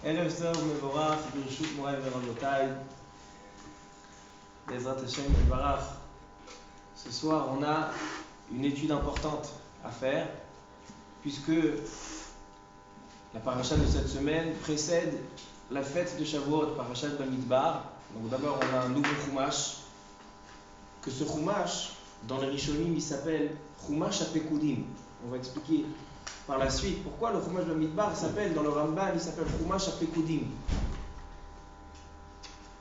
ערב טוב מבורך ברשות מוריי ורבותיי, Bezrat Hashem Barach. Ce soir, on a une étude importante à faire, puisque la paracha de cette semaine précède la fête de Shavuot, parachat Bamidbar. Donc d'abord, on a un nouveau chumash, que ce chumash, dans les Rishonim, il s'appelle Chumash HaPekudim. On va expliquer par la suite pourquoi le chumash Bamidbar s'appelle, dans le Ramban, il s'appelle Chumash HaPekudim.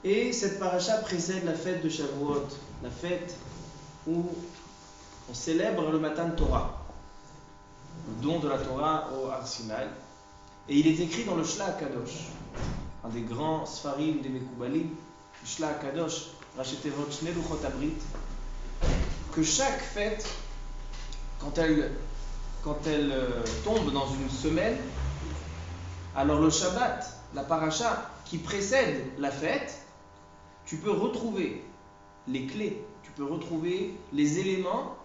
Et cette paracha précède la fête de Shavuot, la fête où on célèbre le Matan Torah, le don de la Torah au Har Sinaï. Et il est écrit dans le Shla HaKadosh, un des grands Sfarim des Mekoubalim, le Shla HaKadosh, Rashi Tevot Shnei Luchot Habrit, que chaque fête, quand elle tombe dans une semaine, alors le Shabbat, la paracha qui précède la fête, tu peux retrouver les clés, tu peux retrouver les éléments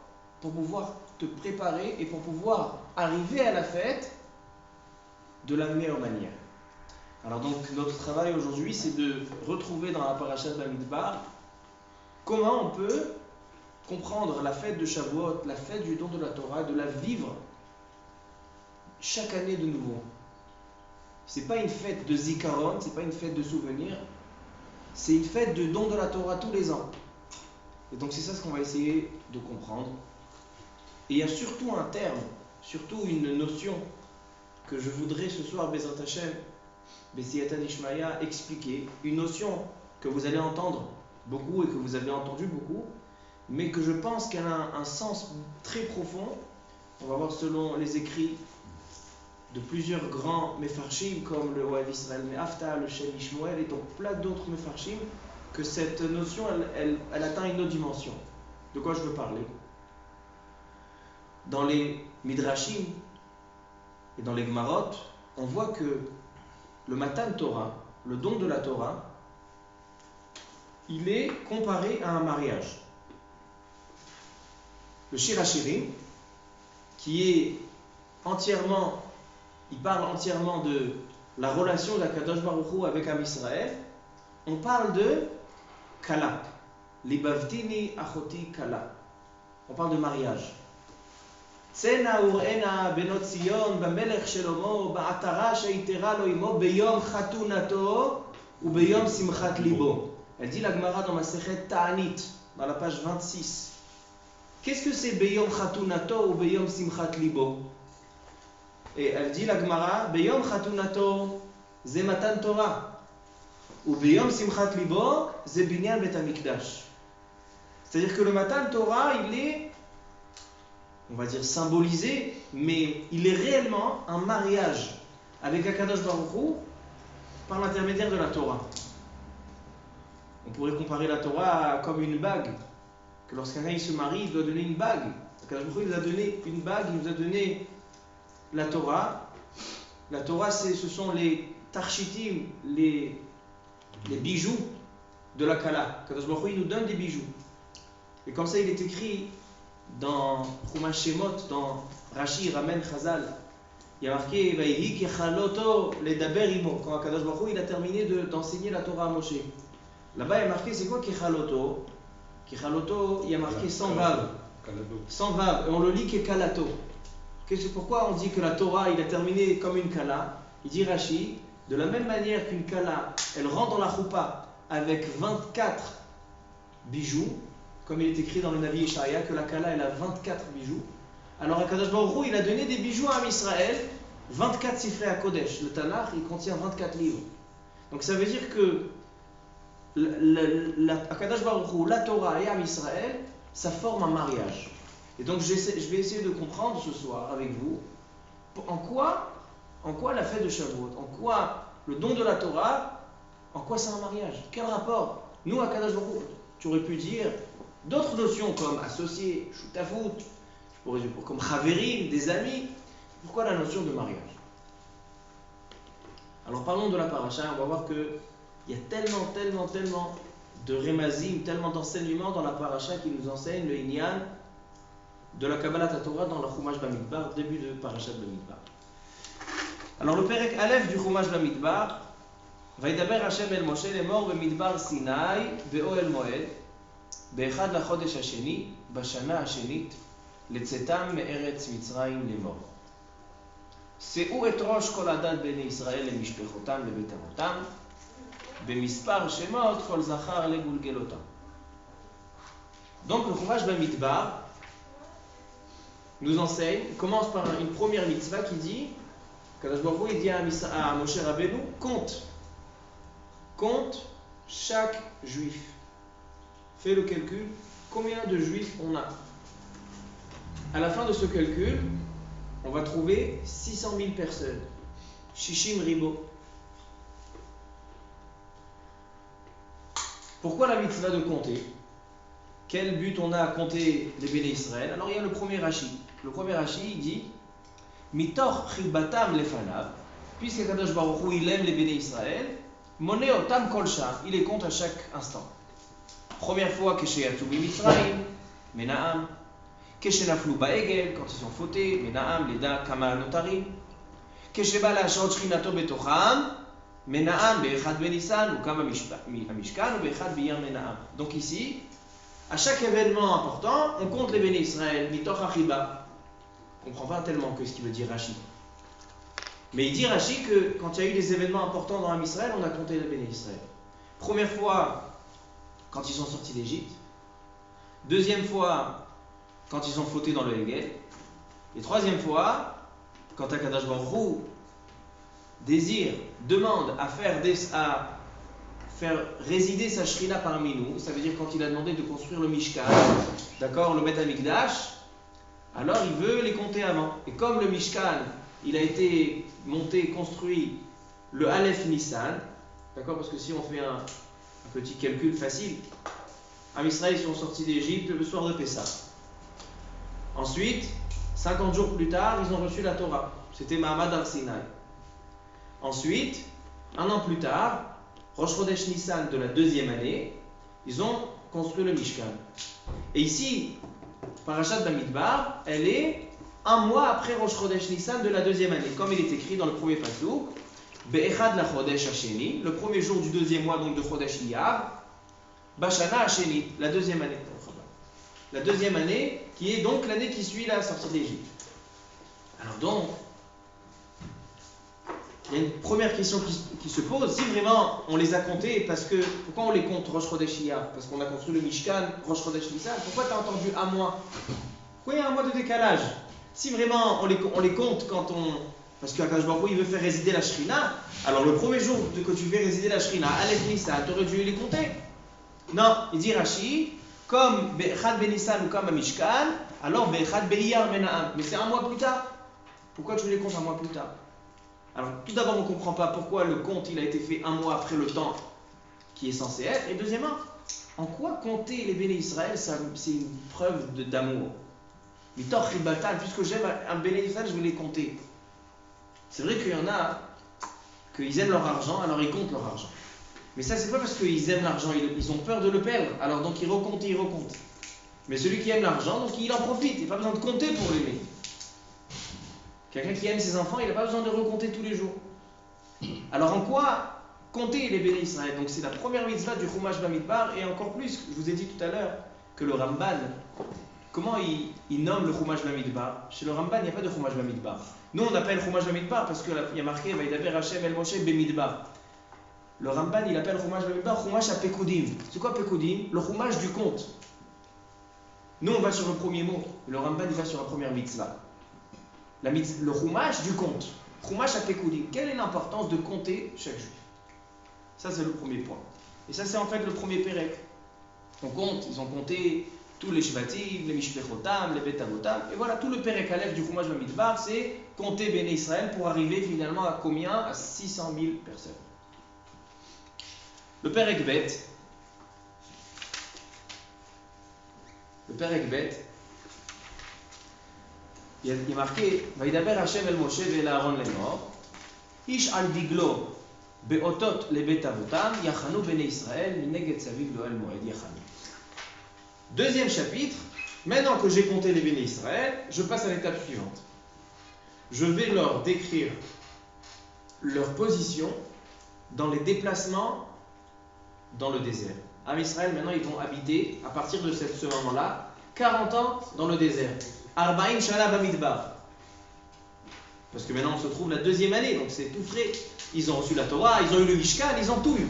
pour pouvoir te préparer et pour pouvoir arriver à la fête de la meilleure manière. Alors donc notre travail aujourd'hui, c'est de retrouver dans la paracha de Bamidbar comment on peut comprendre la fête de Shavuot, la fête du don de la Torah, de la vivre chaque année de nouveau. C'est pas une fête de zikaron, c'est pas une fête de souvenir, c'est une fête de don de la Torah tous les ans. Et donc c'est ça ce qu'on va essayer de comprendre. Et il y a surtout un terme, surtout une notion que je voudrais ce soir, Bezrat Hashem, B'siyata Dishmaya, expliquer. Une notion que vous allez entendre beaucoup et que vous avez entendu beaucoup, mais que je pense qu'elle a un sens très profond. On va voir selon les écrits de plusieurs grands mefarshim comme le Ohav Israël Me'afta, le Shem Ishmoel et donc plein d'autres mefarshim, que cette notion elle atteint une autre dimension. De quoi je veux parler? Dans les Midrashim et dans les Gemarot, on voit que le Matan Torah, le don de la Torah, il est comparé à un mariage. Le Shir HaShirim, qui est entièrement, il parle entièrement de la relation d'Akadosh Baruch Hu avec Am Israël, on parle de Kala. Libavtini achoti Kala. On parle de mariage. Tsena ur'ena benot Sion b'melech Shelomo ba'atara she'itera lo imo beyom chatunato ou beyom simchat libo. Elle dit la Gemara dans Masechet Ta'anit, dans la page 26. Qu'est-ce que c'est beyom chatunato ou beyom simchat libo? Et elle dit la Gemara, beyom chatunato ze matan Torah ou beyom simchat libo ze binyan bet hamikdash. C'est-à-dire que le Matan Torah, il est, on va dire, symbolisé, mais il est réellement un mariage avec Akadosh Baruch Hu par l'intermédiaire de la Torah. On pourrait comparer la Torah comme une bague, que lorsqu'un gars il se marie, il doit donner une bague. Akadosh Baruch Hu nous a donné une bague, il nous a donné la Torah. La Torah, ce sont les tarchitim, les bijoux de la Kala. Akadosh Baruch Hu, il nous donne des bijoux. Et comme ça, il est écrit dans Chumash Shemot, dans Rashi, Ramen, Chazal, il y a marqué Vayhi kechaloto ledaber imo. Quand Akadosh Baruch Hu, il a terminé d'enseigner la Torah à Moshe. Là-bas, il y a marqué, c'est quoi kechaloto? Kechaloto, il y a marqué sans vav. Sans vav. Et on le lit kekalato. Pourquoi on dit que la Torah, il a terminé comme une kala? Il dit Rashi, de la même manière qu'une kala, elle rentre dans la choupa avec 24 bijoux, comme il est écrit dans le Navi Yeshaya, que la Kala, elle a 24 bijoux. Alors Akadosh Baruch Hu, il a donné des bijoux à Am Israël, 24 sifrei HaKodesh. Le Tanakh, il contient 24 livres. Donc ça veut dire que Akadosh Baruch Hu, la Torah et Am Israël, ça forme un mariage. Et donc je vais essayer de comprendre ce soir avec vous, en quoi la fête de Shavuot, en quoi le don de la Torah, en quoi c'est un mariage? Quel rapport? Nous, Akadosh Baruch Hu, tu aurais pu dire d'autres notions comme associé, shutafut, comme chaverim, des amis. Pourquoi la notion de mariage? Alors parlons de la paracha. On va voir qu'il y a tellement de remazim, tellement d'enseignements dans la paracha qui nous enseigne le inyan de la Kabbalat Torah dans le Chumash Bamidbar, début de paracha de Bamidbar. Alors le Perek Aleph du Chumash Bamidbar, וידבר השם אל משה לאמור במדבר סיני באוהל מועד באחד לחודש השני בשנה השנית לצאתם מארץ מצרים לאמור. שאו את ראש כל עדת בני ישראל למשפחותם לבית אבותם במספר שמות כל זכר לגולגלותם. Donc le Chumash Bamidbar nous enseigne, il commence par une première mitzvah qui dit, Kadosh Baruch Hu, il dit à Moshe Rabbeinu, compte chaque juif. Fais le calcul, combien de juifs on a. À la fin de ce calcul, on va trouver 600 000 personnes. Shishim Ribo. Pourquoi la mitzvah de compter? Quel but on a à compter les béné Israël? Alors il y a le premier Rashi. Le premier Rashi il dit Mitor chibatam lefanav, puisque Kadosh Baruch Hu il aime les béné Israël, moné otam kolcha, il les compte à chaque instant. Première fois Kesheyatu b'Mitzrayim, Menaam, Keshenaflu ba'egel, quand ils ont fauté, Menaam, Leda, Kama notarim, Kesheba la shot shrinato betocham, Menaam, Be'echad benisan, ou Kama mishkan, ou Be'echad b'yar Menaam. Donc ici, à chaque événement important, on compte les béné Israël, Mitoch Achiba. On ne comprend pas tellement que ce qu'il veut dire Rashi. Mais il dit Rashi que quand il y a eu des événements importants dans Israël, on a compté les béné Israël. Première fois, quand ils sont sortis d'Égypte. Deuxième fois, quand ils ont fauté dans le Hegel. Et troisième fois, quand Akadosh Baruch Hu désire, demande à faire résider sa shrina parmi nous, ça veut dire quand il a demandé de construire le Mishkan, d'accord, le Beth Amikdash, alors il veut les compter avant. Et comme le Mishkan, il a été monté, construit le Aleph Nissan, d'accord, parce que si on fait un petit calcul facile, Am Israël sont sortis d'Égypte le soir de Pessah. Ensuite, 50 jours plus tard, ils ont reçu la Torah. C'était Mahamad al-Sinai. Ensuite, un an plus tard, Rosh Chodesh Nissan de la deuxième année, ils ont construit le Mishkan. Et ici, Parashat Bamidbar, elle est un mois après Rosh Chodesh Nissan de la deuxième année, comme il est écrit dans le premier pasuk, Be'echad la Chodesh Hasheni, le premier jour du deuxième mois donc de Chodesh Iyar, Bashana Hasheni, la deuxième année. La deuxième année, qui est donc l'année qui suit la sortie d'Égypte. Alors donc, il y a une première question qui se pose, si vraiment on les a comptés, parce que, pourquoi on les compte Rosh Chodesh Iyar? Parce qu'on a construit le Mishkan, Rosh Chodesh Nissan, pourquoi tu as entendu un mois? Pourquoi il y a un mois de décalage? Si vraiment on les compte quand on... Parce qu'Akadosh Baruch Hu il veut faire résider la Shrina, alors le premier jour que tu fais résider la Shrina, Aleph Nissan, tu aurais dû les compter. Non, il dit Rashi, comme Be'echad Benissan ou comme à Mishkan, alors Be'echad Be'iyar Menaam. Mais c'est un mois plus tard. Pourquoi tu les comptes un mois plus tard? Alors tout d'abord on ne comprend pas pourquoi le compte il a été fait un mois après le temps qui est censé être. Et deuxièmement, en quoi compter les béné Israël, c'est une preuve d'amour. Mitor Ribatal, puisque j'aime un béné Israël, je vais les compter. C'est vrai qu'il y en a qu'ils aiment leur argent, alors ils comptent leur argent. Mais ça, c'est pas parce qu'ils aiment l'argent, ils ont peur de le perdre, alors donc ils recomptent. Mais celui qui aime l'argent, donc il en profite, il n'a pas besoin de compter pour l'aimer. Quelqu'un qui aime ses enfants, il n'a pas besoin de recompter tous les jours. Alors en quoi compter les béné Israël? Donc c'est la première mitzvah du Chumash Bamidbar, et encore plus, je vous ai dit tout à l'heure que le Ramban, comment il nomme le Chumash Bamidbar? Chez le Ramban, il n'y a pas de Chumash Bamidbar. Nous, on appelle Chumash Bamidbar parce qu'il y a marqué Vaïdaber Hashem El Moshe Bemidbar. Le Ramban, il appelle Chumash Bamidbar Chumash à Pekudim. C'est quoi Pekudim? Le Chumash du compte. Nous, on va sur le premier mot. Le Ramban, il va sur la première mitzvah. Le Chumash du compte. Chumash à Pekudim. Quelle est l'importance de compter chaque juif? Ça, c'est le premier point. Et ça, c'est en fait le premier Pérec. On compte, ils ont compté tous les Shvatim, les Mishpechotam, les Betamotam. Et voilà, tout le Pérec Aleph du Chumash Bamidbar, c'est compter Béné Israël pour arriver finalement à combien? À 600 000 personnes. Le Pérec Bet, il est marqué Vaïdaber Hashem el Moshe ve'el Aaron lemor Ish al diglo be'otot lebet avotam yachanu bnei Israël mineged saviv l'ohel moed yachanu. Deuxième chapitre, maintenant que j'ai compté les béné Israël, je passe à l'étape suivante. Je vais leur décrire leur position dans les déplacements dans le désert. Am Israël, maintenant, ils vont habiter, à partir de ce moment-là, 40 ans dans le désert. Arba'im Shana Bamidbar. Parce que maintenant, on se trouve la deuxième année, donc c'est tout frais. Ils ont reçu la Torah, ils ont eu le Mishkan, ils ont tout eu.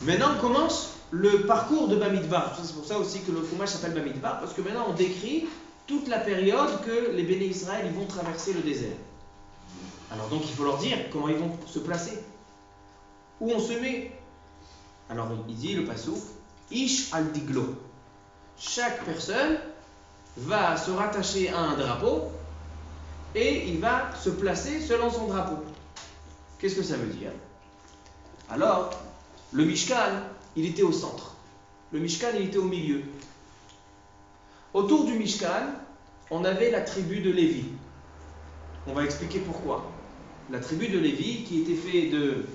Maintenant, on commence le parcours de Bamidbar. C'est pour ça aussi que le Chumash s'appelle Bamidbar, parce que maintenant, on décrit toute la période que les Béné Israël ils vont traverser le désert. Alors donc, il faut leur dire comment ils vont se placer. Où on se met. Alors, il dit le passouk, Ish al diglo. Chaque personne va se rattacher à un drapeau et il va se placer selon son drapeau. Qu'est-ce que ça veut dire? Alors, le Mishkan, il était au centre. Le Mishkan, il était au milieu. Autour du Mishkan, on avait la tribu de Lévi. On va expliquer pourquoi. La tribu de Lévi, qui était faite de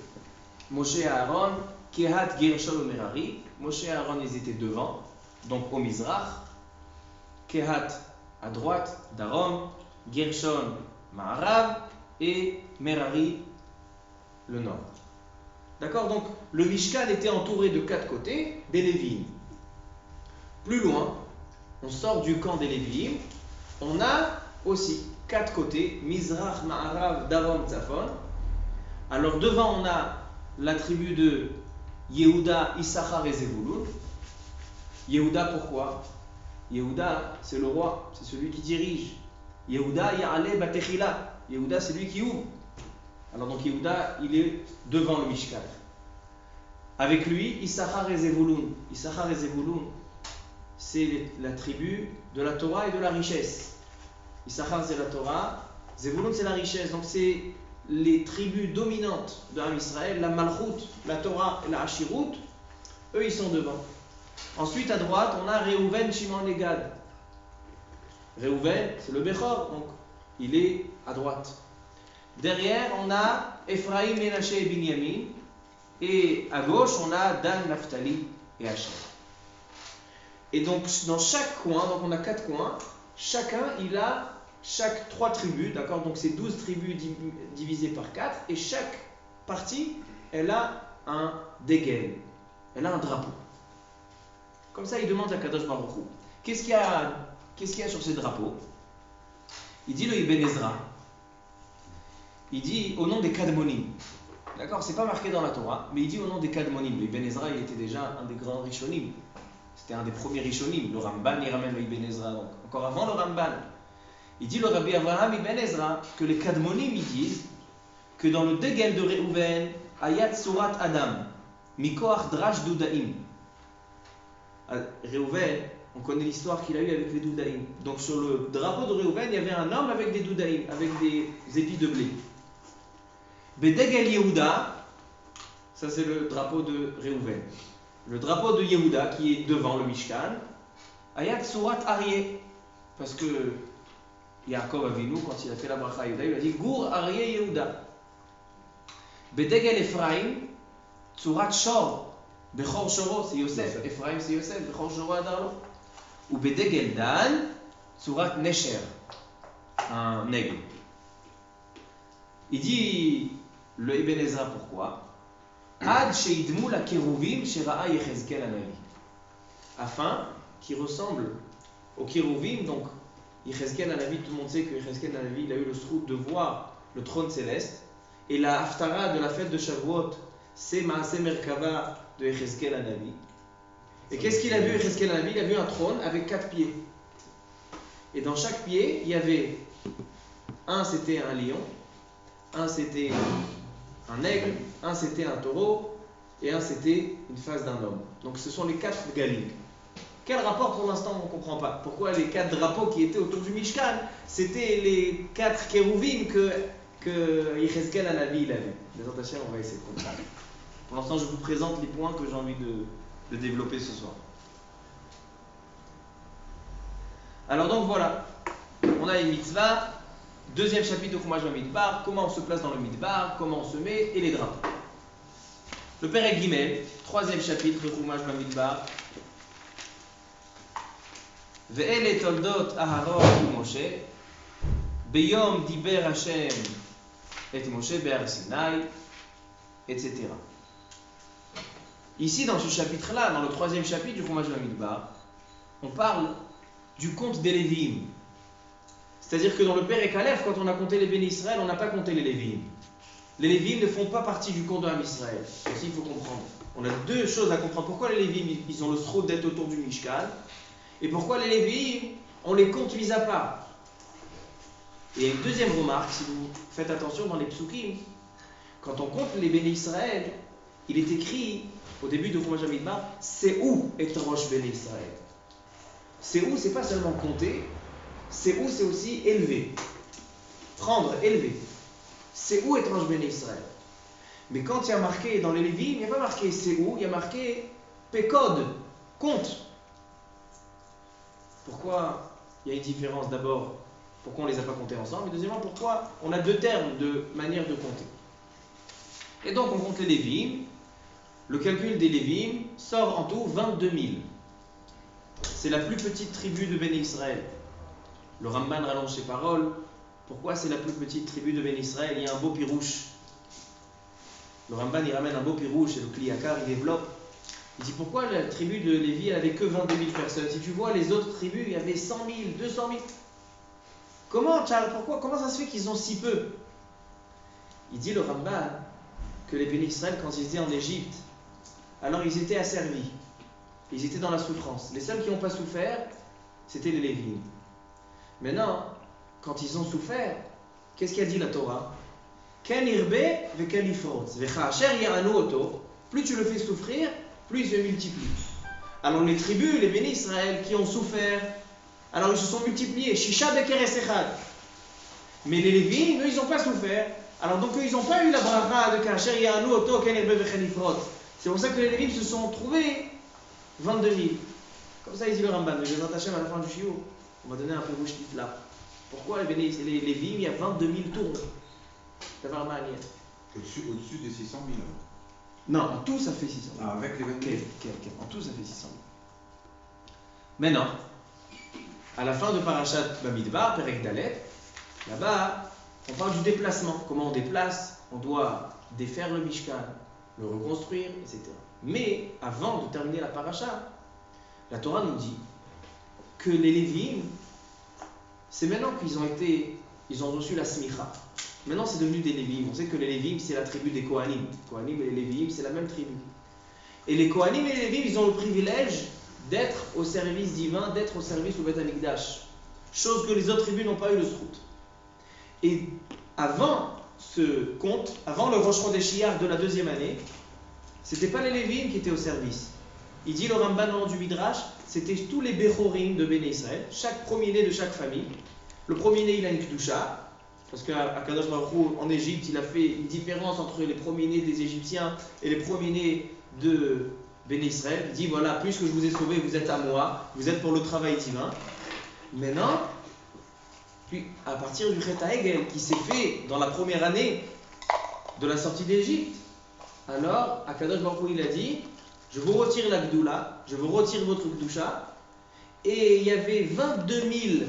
Moshe et Aaron, Kehat, Gershon et Merari. Moshe et Aaron, ils étaient devant, donc au Mizrach. Kehat à droite d'Aaron, Gershon, Ma'arav et Merari, le nord. D'accord? Donc le Mishkan était entouré de 4 côtés des Lévi'im. Plus loin, on sort du camp des Lévi'im, on a aussi 4 côtés, Mizrach, Ma'arav, Darom, Tzafon. Alors devant on a la tribu de Yehuda, Issachar et Zevulun. Yehuda pourquoi? Yehuda c'est le roi, c'est celui qui dirige. Yehuda Ya'ale Batechila. Yehuda c'est lui qui ouvre. Alors donc Yehuda il est devant le Mishkan. Avec lui Issachar et Zevulun. Issachar et Zevulun c'est la tribu de la Torah et de la richesse. Issachar c'est la Torah, Zevulun c'est la richesse. Donc c'est les tribus dominantes de Am Israël, la Malchut, la Torah et la Hashirut. Eux ils sont devant. Ensuite à droite on a Reuven, Shimon et Gad. Reuven c'est le Bechor, donc il est à droite. Derrière on a Ephraim, Menaché et Binyamin. Et à gauche on a Dan, Naphtali et Asher. Et donc dans chaque coin, donc on a 4 coins, chacun il a chaque 3 tribus, d'accord? Donc c'est 12 tribus divisées par 4, et chaque partie elle a un dégel, elle a un drapeau. Comme ça il demande à Kadosh Baruch Hu, qu'est-ce qu'il y a sur ces drapeaux? Il dit le Ibn Ezra, il dit au nom des Kadmonim. D'accord, c'est pas marqué dans la Torah, mais il dit au nom des Kadmonim. Le Ibn Ezra, il était déjà un des grands Rishonim. C'était un des premiers Rishonim. Le Ramban, il ramène le Ibn Ezra, donc encore avant le Ramban. Il dit le Rabbi Avraham Ibn Ezra que les Kadmonim, ils disent que dans le dégel de Reuven, Ayat Surat Adam, Mikoach Drash Dudaim. Reuven, on connaît l'histoire qu'il a eue avec les Dudaim. Donc sur le drapeau de Reuven, il y avait un homme avec des Dudaim, avec des épis de blé. Bedegel Yehuda, ça c'est le drapeau de Reuven. Le drapeau de Yehuda qui est devant le Mishkan, Ayat Surat Aryeh, parce que Yaakov Avinu, quand il a fait la bracha Yehuda, il a dit Gour Aryeh Yehuda. Bedegel Ephraim, Surat Shor, Bechor Shoro, c'est Yosef. Ephraim c'est Yosef, Bechor Shoro Adarlo. Ou Bedegel Dan, Surat Nesher, un aigle. Il dit le Ibn Ezra pourquoi? Ad sheidmu la keruvim shera'a Yechezkel Hanavi. Afin qu'il ressemble aux keruvim, donc Yechezkel Hanavi, tout le monde sait que Yechezkel Hanavi il a eu le srout de voir le trône céleste, et la haftara de la fête de Shavuot, c'est Maaseh Merkava de Yechezkel Hanavi. Et qu'est-ce qu'il a vu Yechezkel Hanavi? Il a vu un trône avec 4 pieds. Et dans chaque pied, il y avait un c'était un lion, un c'était un aigle, un c'était un taureau, et un c'était une face d'un homme. Donc ce sont les 4 galim. Quel rapport pour l'instant on ne comprend pas? Pourquoi les 4 drapeaux qui étaient autour du Mishkan, c'était les 4 kérouvim que Yechezkel Hanavi il avait? Les attachés, on va essayer de comprendre. Pour l'instant je vous présente les points que j'ai envie de développer ce soir. Alors donc voilà, on a les mitzvahs. Deuxième chapitre de Chumash Bamidbar, comment on se place dans le Midbar, comment on se met, et les drapeaux. Le Perek Gimel, troisième chapitre de Chumash Bamidbar. Ve'ele toldot Aharon u Moshe, beyom diber Hashem et Moshe be'ar Sinai, etc. Ici, dans ce chapitre-là, dans le 3e chapitre du Chumash Bamidbar, on parle du compte des Lévi'im. C'est-à-dire que dans le Père et Calef, quand on a compté les bénis Israël, on n'a pas compté les Lévi'im. Les Lévi'im ne font pas partie du compte de Ham Israël. Aussi, il faut comprendre. On a deux choses à comprendre. Pourquoi les Lévi'im, ils ont le sroud d'être autour du Mishkan, et pourquoi les Lévi'im, on les compte mis à part. Et il y a une deuxième remarque, si vous faites attention dans les psukim, quand on compte les bénis Israël, il est écrit au début de Chumash Bamidbar, c'est où est Rosh Béni Israël. C'est où, c'est pas seulement compter, c'est où, c'est aussi élever. Prendre, élever. C'est où est Rosh Béni Israël. Mais quand il y a marqué dans les Lévi'im, il n'y a pas marqué c'est où, il y a marqué Pécode, compte. Pourquoi il y a une différence d'abord? Pourquoi on ne les a pas comptés ensemble? Et deuxièmement, pourquoi on a deux termes de manière de compter? Et donc on compte les Lévi'im. Le calcul des Lévi'im sort en tout 22 000. C'est la plus petite tribu de Béni Israël. Le Ramban rallonge ses paroles. Pourquoi c'est la plus petite tribu de Béni Israël? Il y a un beau pirouche. Le Ramban il ramène un beau pirouche et le Kliyakar il développe. Il dit pourquoi la tribu de Lévi elle avait que 22 000 personnes? Si tu vois les autres tribus, il y avait 100 000, 200 000. Comment ça se fait qu'ils ont si peu? Il dit le Ramban que les Béni Israël, quand ils étaient en Égypte, alors ils étaient asservis. Ils étaient dans la souffrance. Les seuls qui n'ont pas souffert, c'était les Lévi'im. Maintenant, quand ils ont souffert, qu'est-ce qu'a dit la Torah? Plus tu le fais souffrir, plus il se multiplie. Alors les tribus, les bénis Israël qui ont souffert, alors ils se sont multipliés. Shisha bekeres echad. Mais les Lévi'im, eux, ils n'ont pas souffert. Alors donc eux, ils n'ont pas eu la bracha de Kacher Ya'anu Oto Ken Irbe Vechen Ifrot. C'est pour ça que les Lévi'im se sont trouvés 22 000. Comme ça, il dit le Ramban. Mais Bezrat Hashem, à la fin du shiur, on va donner un peu rouge là. Pourquoi les Lévi'im, il y a 22 000 tours? Au-dessus des 600 000. Non, en tout ça fait 600 000. Ah, avec les 22 000. En tout ça fait 600 000. Maintenant, à la fin de Parashat Bamidbar, Perek Dalet, là-bas, on parle du déplacement. Comment on déplace? On doit défaire le Mishkan, le reconstruire, etc. Mais avant de terminer la Parasha, la Torah nous dit que les Lévi'im, c'est maintenant ils ont reçu la Smicha. Maintenant, c'est devenu des Lévi'im. On sait que les Lévi'im, c'est la tribu des Kohanim. Kohanim et les Lévi'im, c'est la même tribu. Et les Kohanim et les Lévi'im, ils ont le privilège d'être au service divin, d'être au service au Beth Amikdash. Chose que les autres tribus n'ont pas eu le srout. Et avant ce compte, avant le Rosh Chodesh Iyar de la deuxième année, c'était pas les Lévi'im qui étaient au service. Il dit le Ramban au nom du Midrash, c'était tous les Bechorim de Béné Israël, chaque premier-né de chaque famille. Le premier-né, il a une Kedusha. Parce qu'à Kadosh Baruch Hu, en Égypte, il a fait une différence entre les premiers-nés des Égyptiens et les premiers-nés de Béné Israël. Il dit voilà, puisque je vous ai sauvés, vous êtes à moi, vous êtes pour le travail divin. Maintenant, puis à partir du Chet HaEgel qui s'est fait dans la première année de la sortie d'Égypte, alors Akadosh Baruch Hu il a dit je vous retire la Gdoula, je vous retire votre Gdusha, et il y avait 22 000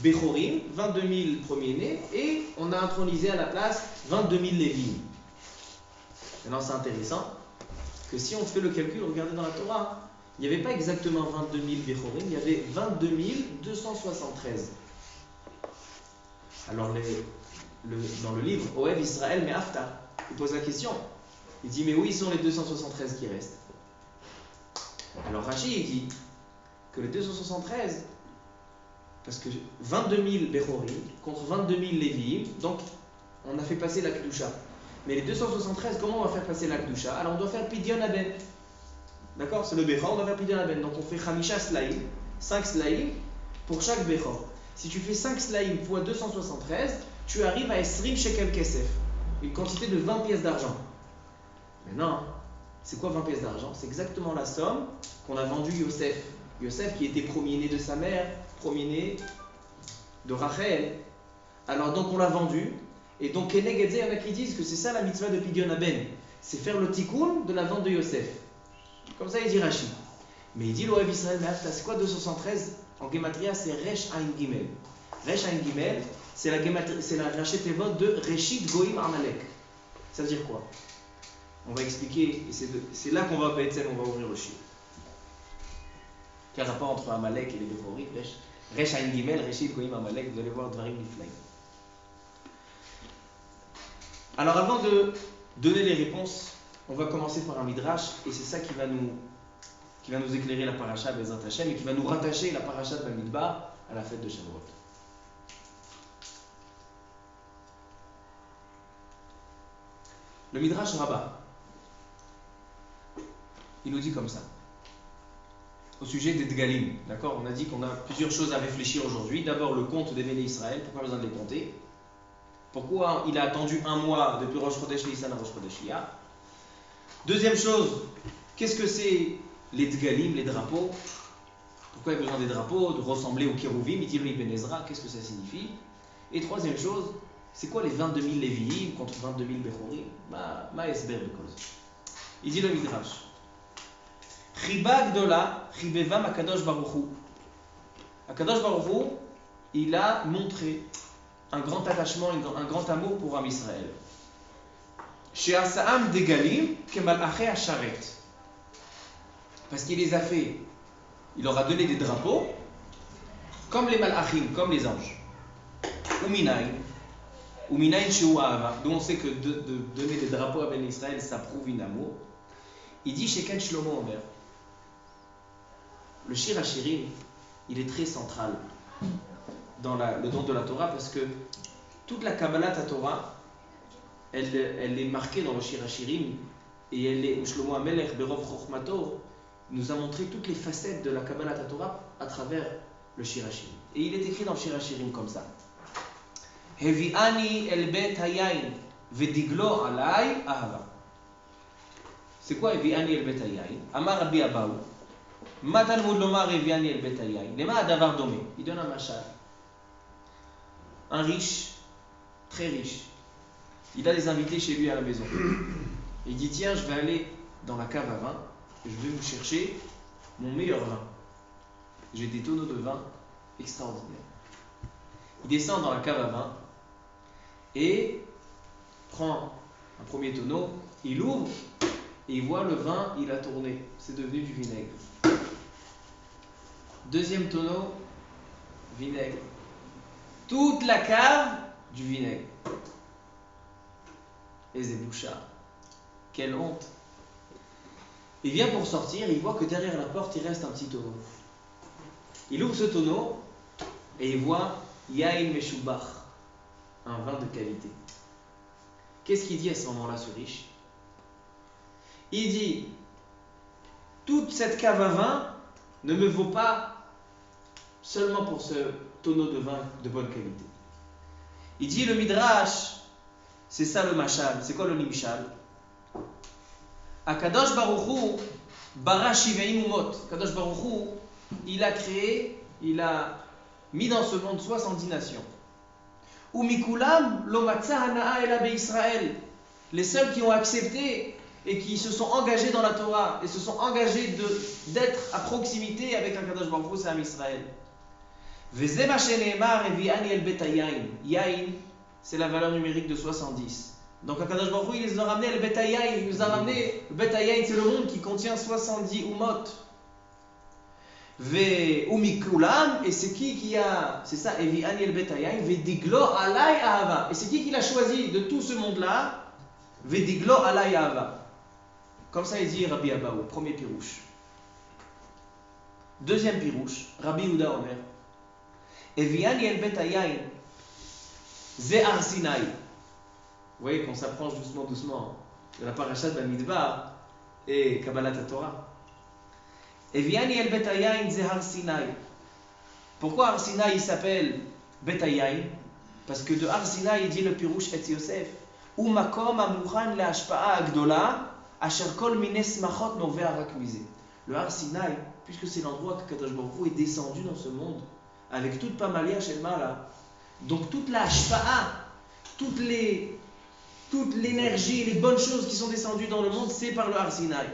Bechorim, 22 000 premiers-nés, et on a intronisé à la place 22 000 Lévi'im. Maintenant, c'est intéressant que si on fait le calcul, regardez dans la Torah, il n'y avait pas exactement 22 000 Bechorim, il y avait 22 273. Alors, dans le livre Oev Israël Me'afta, il pose la question. Il dit, mais où ils sont les 273 qui restent? Alors Rashi, il dit que les 273, parce que 22 000 Bechorim contre 22 000 Lévi'im, donc on a fait passer la Kedusha. Mais les 273, comment on va faire passer la Kedusha? Alors on doit faire Pidyon Aben. D'accord? C'est le Bechor, on doit faire Pidyon Aben. Donc on fait Khamisha Slaim, 5 Slaim pour chaque Bechor. Si tu fais 5 Slaim fois 273, tu arrives à Esrim Shekel Kesef, une quantité de 20 pièces d'argent. Mais non, c'est quoi 20 pièces d'argent? C'est exactement la somme qu'on a vendue Yosef. Yosef qui était premier-né de sa mère, premier-né de Rachel. Alors donc on l'a vendu. Et donc Kenegedze, il y en a qui disent que c'est ça la mitzvah de Pidyon Aben. C'est faire le tikkun de la vente de Yosef. Comme ça il dit Rashi. Mais il dit l'Oev Israël Me'afta, c'est quoi 273? En Gematria c'est Resh Ain Gimel. Resh Ain Gimel, c'est la Rashi Tevot de Reshit Goïm Amalek. Ça veut dire quoi? On va expliquer, et c'est là qu'on va ouvrir le shiur. Quel rapport entre Amalek et les Bechorim? Resh Ain Gimel, Reshit Goyim Amalek, vous allez voir Dvarim Niflaim. Alors avant de donner les réponses, on va commencer par un midrash, et c'est ça qui va nous éclairer la paracha Bezrat Hashem, et qui va nous rattacher la paracha de Bamidbar à la fête de Shavuot. Le midrash Rabbah, il nous dit comme ça, au sujet des Dgalim, d'accord? On a dit qu'on a plusieurs choses à réfléchir aujourd'hui. D'abord, le compte des Béné Israël, pourquoi besoin de les compter? Pourquoi il a attendu un mois depuis Rosh Chodesh Nissan à Rosh Chodesh Iyar? Deuxième chose, qu'est-ce que c'est les Dgalim, les drapeaux? Pourquoi il y a besoin des drapeaux, de ressembler aux Kérouvim, Itirli Ben Ezra, qu'est-ce que ça signifie? Et troisième chose, c'est quoi les 22 000 Lévi'im contre 22 000 Bechorim? Ma esber bekol. Il dit le Midrash. Chiba Gdola, Chibevam Akadosh Baruch Hu. Akadosh Baruch Hu, il a montré un grand attachement, un grand amour pour Am Israël. Chez Asaam Degalim, Kemal Aché Asharet. Parce qu'il les a fait, il leur a donné des drapeaux, comme les Malachim, comme les anges. Uminain Sheu Ahava, d'où on sait que de donner des drapeaux à Ben Israël, ça prouve un amour. Il dit chez Ken Shlomo Omer, le Shir HaShirim, il est très central dans le don de la Torah parce que toute la Kabbalat Torah, elle est marquée dans le Shir HaShirim et Shlomo HaMelech Berov Chochmato nous a montré toutes les facettes de la Kabbalat Torah à travers le Shir HaShirim. Et il est écrit dans le Shir HaShirim comme ça. Hevi'ani el bet hayayin vediglo alay ahava. C'est quoi Hevi'ani el bet hayayin? Amar Rabbi Abahu. Ma talmud lomar Hevi'ani el bet hayayin. Lema adavar domé. Il donne un machal. Un riche, très riche, il a des invités chez lui à la maison. Il dit tiens, je vais aller dans la cave à vin et je vais vous chercher mon meilleur vin. J'ai des tonneaux de vin extraordinaires. Il descend dans la cave à vin et prend un premier tonneau, il ouvre et il voit le vin, il a tourné, c'est devenu du vinaigre. Deuxième tonneau, vinaigre. Toute la cave, du vinaigre. Et Zéboucha, quelle honte. Il vient pour sortir, il voit que derrière la porte, il reste un petit tonneau. Il ouvre ce tonneau et il voit Yain Meshubach, un vin de qualité. Qu'est-ce qu'il dit à ce moment-là, ce riche? Il dit, toute cette cave à vin ne me vaut pas seulement pour ce tonneau de vin de bonne qualité. Il dit, le Midrash, c'est ça le mashal. C'est quoi le nimshal? Akadosh Baruch Hu bara shiveim umot. Akadosh Baruch Hu, il a créé, il a mis dans ce monde 70 nations. Umikulam lo matza hanaa ela beIsraël. Les seuls qui ont accepté et qui se sont engagés dans la Torah et se sont engagés d'être à proximité avec Akadosh Baruch Hu, c'est Am Israël. Veze ma sheneemar evi'ani el bet hayayin. Yain, c'est la valeur numérique de 70. Donc Akadosh Baruch Hu, il les a ramenés, le bet hayayin, il nous a ramené, le bet hayayin, c'est le monde qui contient 70 umot. Ve umikulam, et c'est qui a, c'est ça, evi'ani el bet hayayin, vediglo alay ahava. Et c'est qui l'a choisi de tout ce monde-là? Vediglo alay ahava. Comme ça il dit Rabbi Abahu, premier pirouche. Deuxième pirouche, Rabbi Yehuda Omer. Evi'ani el bet hayayin, ze Har Sinaï. Vous voyez qu'on s'approche doucement de la paracha de Bamidbar et Kabbalat Torah. Evi'ani el bet hayayin ze Har Sinaï. Pourquoi Har Sinaï il s'appelle Bet hayayin? Parce que de Har Sinaï il dit le pirouche et Yosef. Ou makom amuchan le'ashpa'a agdola asher kol mines smachot noveh rak mize. Le Har Sinaï, puisque c'est l'endroit que Kadosh Baruch Hu est descendu dans ce monde avec toute Pamalia Shelma là. Donc toute la ashpa'a, toute l'énergie, les bonnes choses qui sont descendues dans le monde, c'est par le Har Sinaï.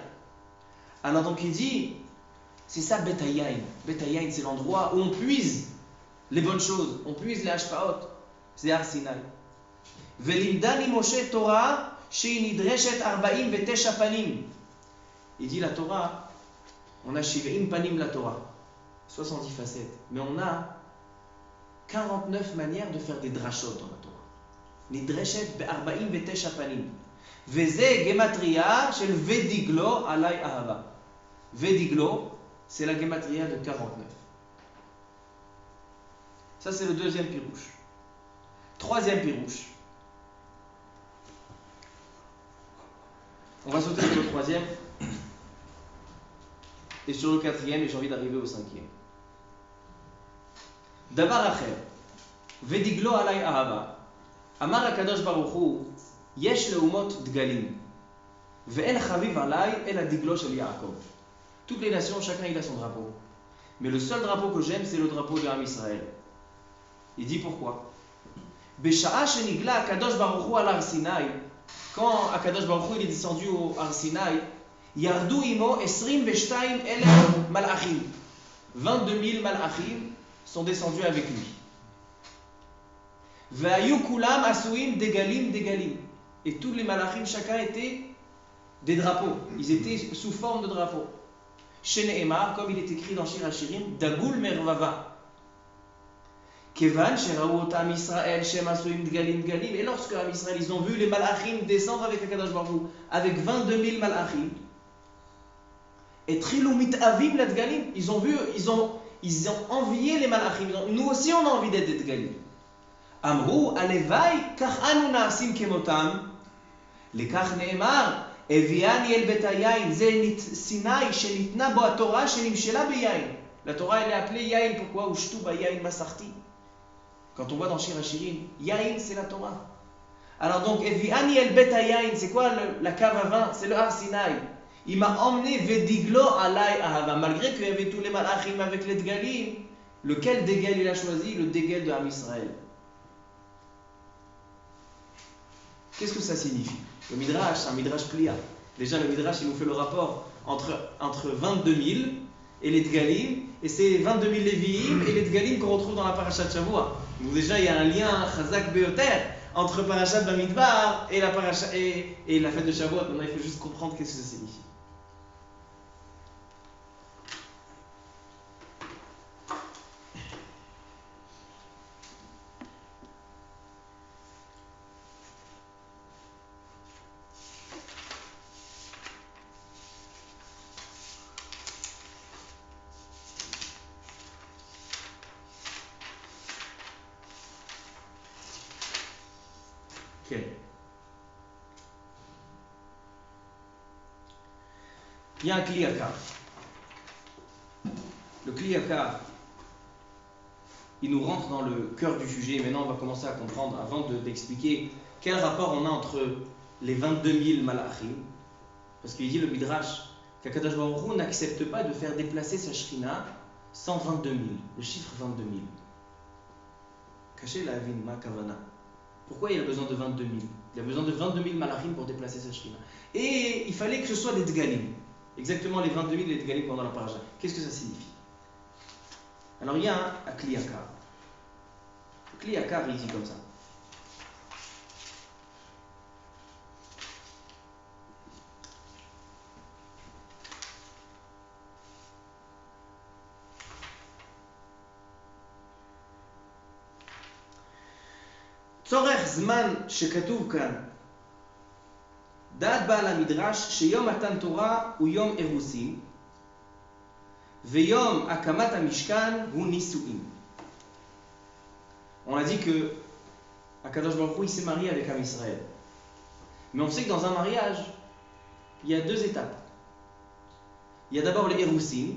Alors donc il dit, c'est ça Bet hayayin. Bet hayayin, c'est l'endroit où on puise les bonnes choses, on puise les ashpa'ot, c'est Har Sinaï. Velimdani Moshe Torah שהיא נדרשת 49 פנים. Il dit la Torah, on a 70 panim la Torah, 70 facettes, mais on a 49 manières de faire des drashot dans la Torah. נדרשת ב-49 פנים. וזה גמטריה של ודיגלו עלי אהבה. ודיגלו, c'est la gematria de 49. Ça, c'est le deuxième pirouche. Troisième pirouche. On va sauter sur le troisième et sur le quatrième, et j'ai envie d'arriver au cinquième. Davar acher, vediglo alay ahava, amar hakadosh baruch hu, yesh leumot dgalim, ve'en chaviv alay el hadiglo shel Yaakov. Toutes les nations, chacun il a son drapeau. Mais le seul drapeau que j'aime, c'est le drapeau de Am Israël. Il dit pourquoi? Besha'a shenigla hakadosh baruch hu al har Sinai, quand Akadosh Baruch Hu il est descendu au Har Sinai, Yardu imo 22,000 malachim. 22 000 malachim sont descendus avec lui. Ve'ayu kulam asuim degalim degalim. Et tous les malachim, chacun était des drapeaux. Ils étaient sous forme de drapeaux. Shene'emar, comme il est écrit dans Shir HaShirim, Dagul mervava. Kevan sheraou otam Israël shem asuim dgalim dgalim. Et lorsque Am Israël ils ont vu les malachim descendre avec Akadosh Baruch Hu, avec 22 000 malachim, et trilou mitavim la dgalim, ils ont envié les malachim. Nous aussi on a envie d'être des dgalim. Amrou alevai kach anu naasim kemotam, lekach ne'emar eviani el bet hayayin ze Sinai shenitna bo haTorah shenimshela beyayin. La Torah elle est appelée yayin, pourquoi? Ushtu bayayin masarti. Quand on voit dans Shir HaShirim, Yain c'est la Torah. Alors donc, Eviani el bet hayayin, c'est quoi la cave à vin? C'est le Har Sinai. Il m'a emmené Vediglo alay ahava. Malgré qu'il y avait tous les malachim avec les dgalim, lequel dégel il a choisi? Le dégel de Am Israël. Qu'est-ce que ça signifie? Le Midrash, c'est un Midrash plia. Déjà, le Midrash, il nous fait le rapport entre 22 000 et les dgalim, et c'est 22 000 Lévi'im et les dgalim qu'on retrouve dans la parashat de Shavua. Donc déjà, il y a un lien chazak beoter entre parashat Bamidbar et la fête de Shavuot. Maintenant, il faut juste comprendre qu'est-ce que ça signifie. Okay. Il y a un Kli Yakar. Le Kli Yakar, il nous rentre dans le cœur du sujet. Maintenant, on va commencer à comprendre, avant d'expliquer quel rapport on a entre les 22 000 malachim. Parce qu'il dit le Midrash qu'Akadosh Baruch Hu n'accepte pas de faire déplacer sa Shrina sans 22 000, le chiffre 22 000. Caché la Avin, ma Kavana. Pourquoi il a besoin de 22 000? Il a besoin de 22 000 malachim pour déplacer sa Shrina. Et il fallait que ce soit des dgalim. Exactement les 22 000 les dgalim pendant la paracha. Qu'est-ce que ça signifie? Alors il y a un Kli Yakar. Le Kli Yakar, il dit comme ça. צורך זמן שכתוב כאן, דעת בעל המדרש שיום מתן תורה הוא יום אירוסין ויום הקמת המשכן הוא נישואין. On a dit que Akadosh Baruch Hu il s'est marié avec Am Israël. Mais on sait que dans un mariage, il y a deux étapes. Il y a d'abord les Erusin,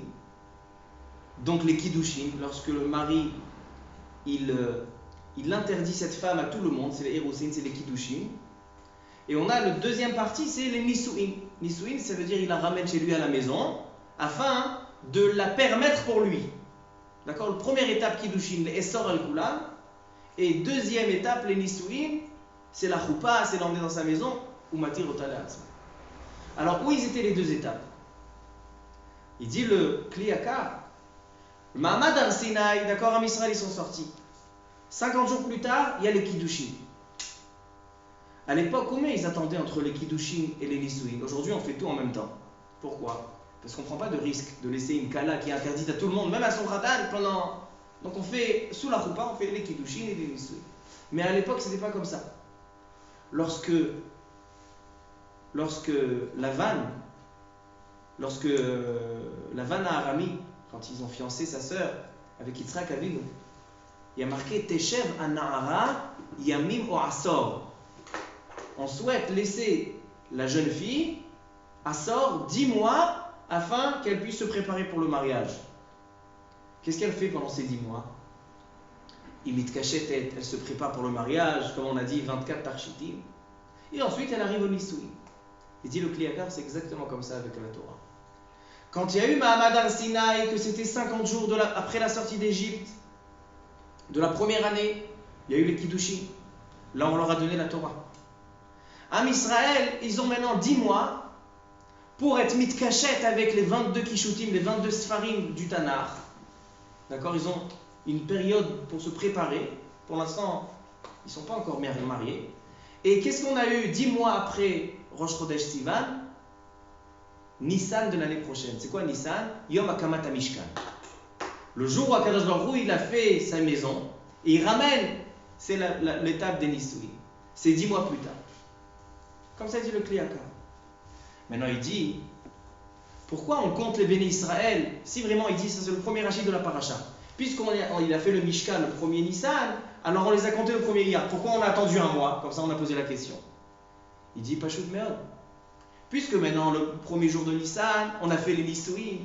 donc les Kiddushin, lorsque le mari il interdit cette femme à tout le monde, c'est les Erusin, c'est les Kiddushin. Et on a le deuxième partie, c'est les Nisuin. Nisuin, ça veut dire il la ramène chez lui à la maison, afin de la permettre pour lui. D'accord? La première étape Kiddushin, les Essor al-Kulam. Et deuxième étape, les Nisuin, c'est la Choupa, c'est l'emmener dans sa maison, ou Matir Otale Atzma. Alors, où ils étaient les deux étapes? Il dit le Kli Yakar, le Mahamad al-Sinai, d'accord, Am Israël, ils sont sortis. 50 jours plus tard, il y a les Kiddushin. À l'époque, combien ils attendaient entre les Kiddushin et les Nisuin? Aujourd'hui, on fait tout en même temps. Pourquoi? Parce qu'on ne prend pas de risque de laisser une kala qui est interdite à tout le monde, même à son khatan, pendant. Donc on fait, sous la roupa, on fait les Kiddushin et les Nisuin. Mais à l'époque, ce n'était pas comme ça. Lorsque la vanne à Arami, quand ils ont fiancé sa sœur avec Yitzhak Avinu, il y a marqué Teshev Anahara Yamim o Asor. On souhaite laisser la jeune fille Asor 10 mois afin qu'elle puisse se préparer pour le mariage. Qu'est-ce qu'elle fait pendant ces 10 mois? Imit Kachetet, elle se prépare pour le mariage, comme on a dit, 24 Tarchitim. Et ensuite, elle arrive au Nisoui. Il dit le Kliakar, c'est exactement comme ça avec la Torah. Quand il y a eu Mahamad al-Sinaï, que c'était 50 jours après la sortie d'Égypte, de la première année, il y a eu les Kiddushin. Là, on leur a donné la Torah. Am Israël, ils ont maintenant 10 mois pour être mitkachet avec les 22 Kishutim, les 22 Sfarim du Tanakh. D'accord? Ils ont une période pour se préparer. Pour l'instant, ils ne sont pas encore mariés. Et qu'est-ce qu'on a eu 10 mois après Rosh Chodesh Sivan? Nissan de l'année prochaine. C'est quoi Nissan? Yom Akamat HaMishkan. Le jour où Akadosh Baruch Hu, il a fait sa maison, et il ramène, c'est l'étape des Nisui. C'est 10 mois plus tard. Comme ça dit le Kliakar. Maintenant il dit, pourquoi on compte les bénis Israël? Si vraiment il dit, ça c'est le premier rachid de la paracha. Puisqu'il a fait le Mishkan le premier Nissan, alors on les a comptés le premier Iyar. Pourquoi on a attendu un mois? Comme ça on a posé la question. Il dit, Pashut Meod. Puisque maintenant, le premier jour de Nissan, on a fait les Nisuin,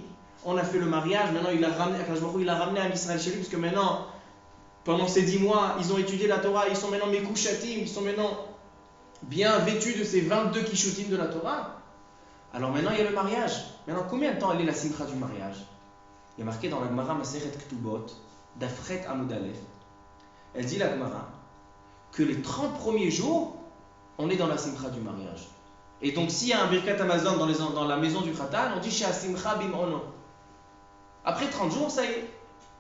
on a fait le mariage, maintenant il a ramené à Israël chez lui, puisque maintenant, pendant ces 10 mois, ils ont étudié la Torah, ils sont maintenant Mekushatim, ils sont maintenant bien vêtus de ces 22 Kishutim de la Torah. Alors maintenant, il y a le mariage. Maintenant, combien de temps elle est la simcha du mariage? Il y a marqué dans la Gemara Masechet Ktubot, d'Afret Amud Aleph. Elle dit la Gemara que les 30 premiers jours, on est dans la simcha du mariage. Et donc, s'il y a un Birkat Amazon dans la maison du Khatan, on dit Shea Simcha Bim Ono. Après 30 jours, ça y est.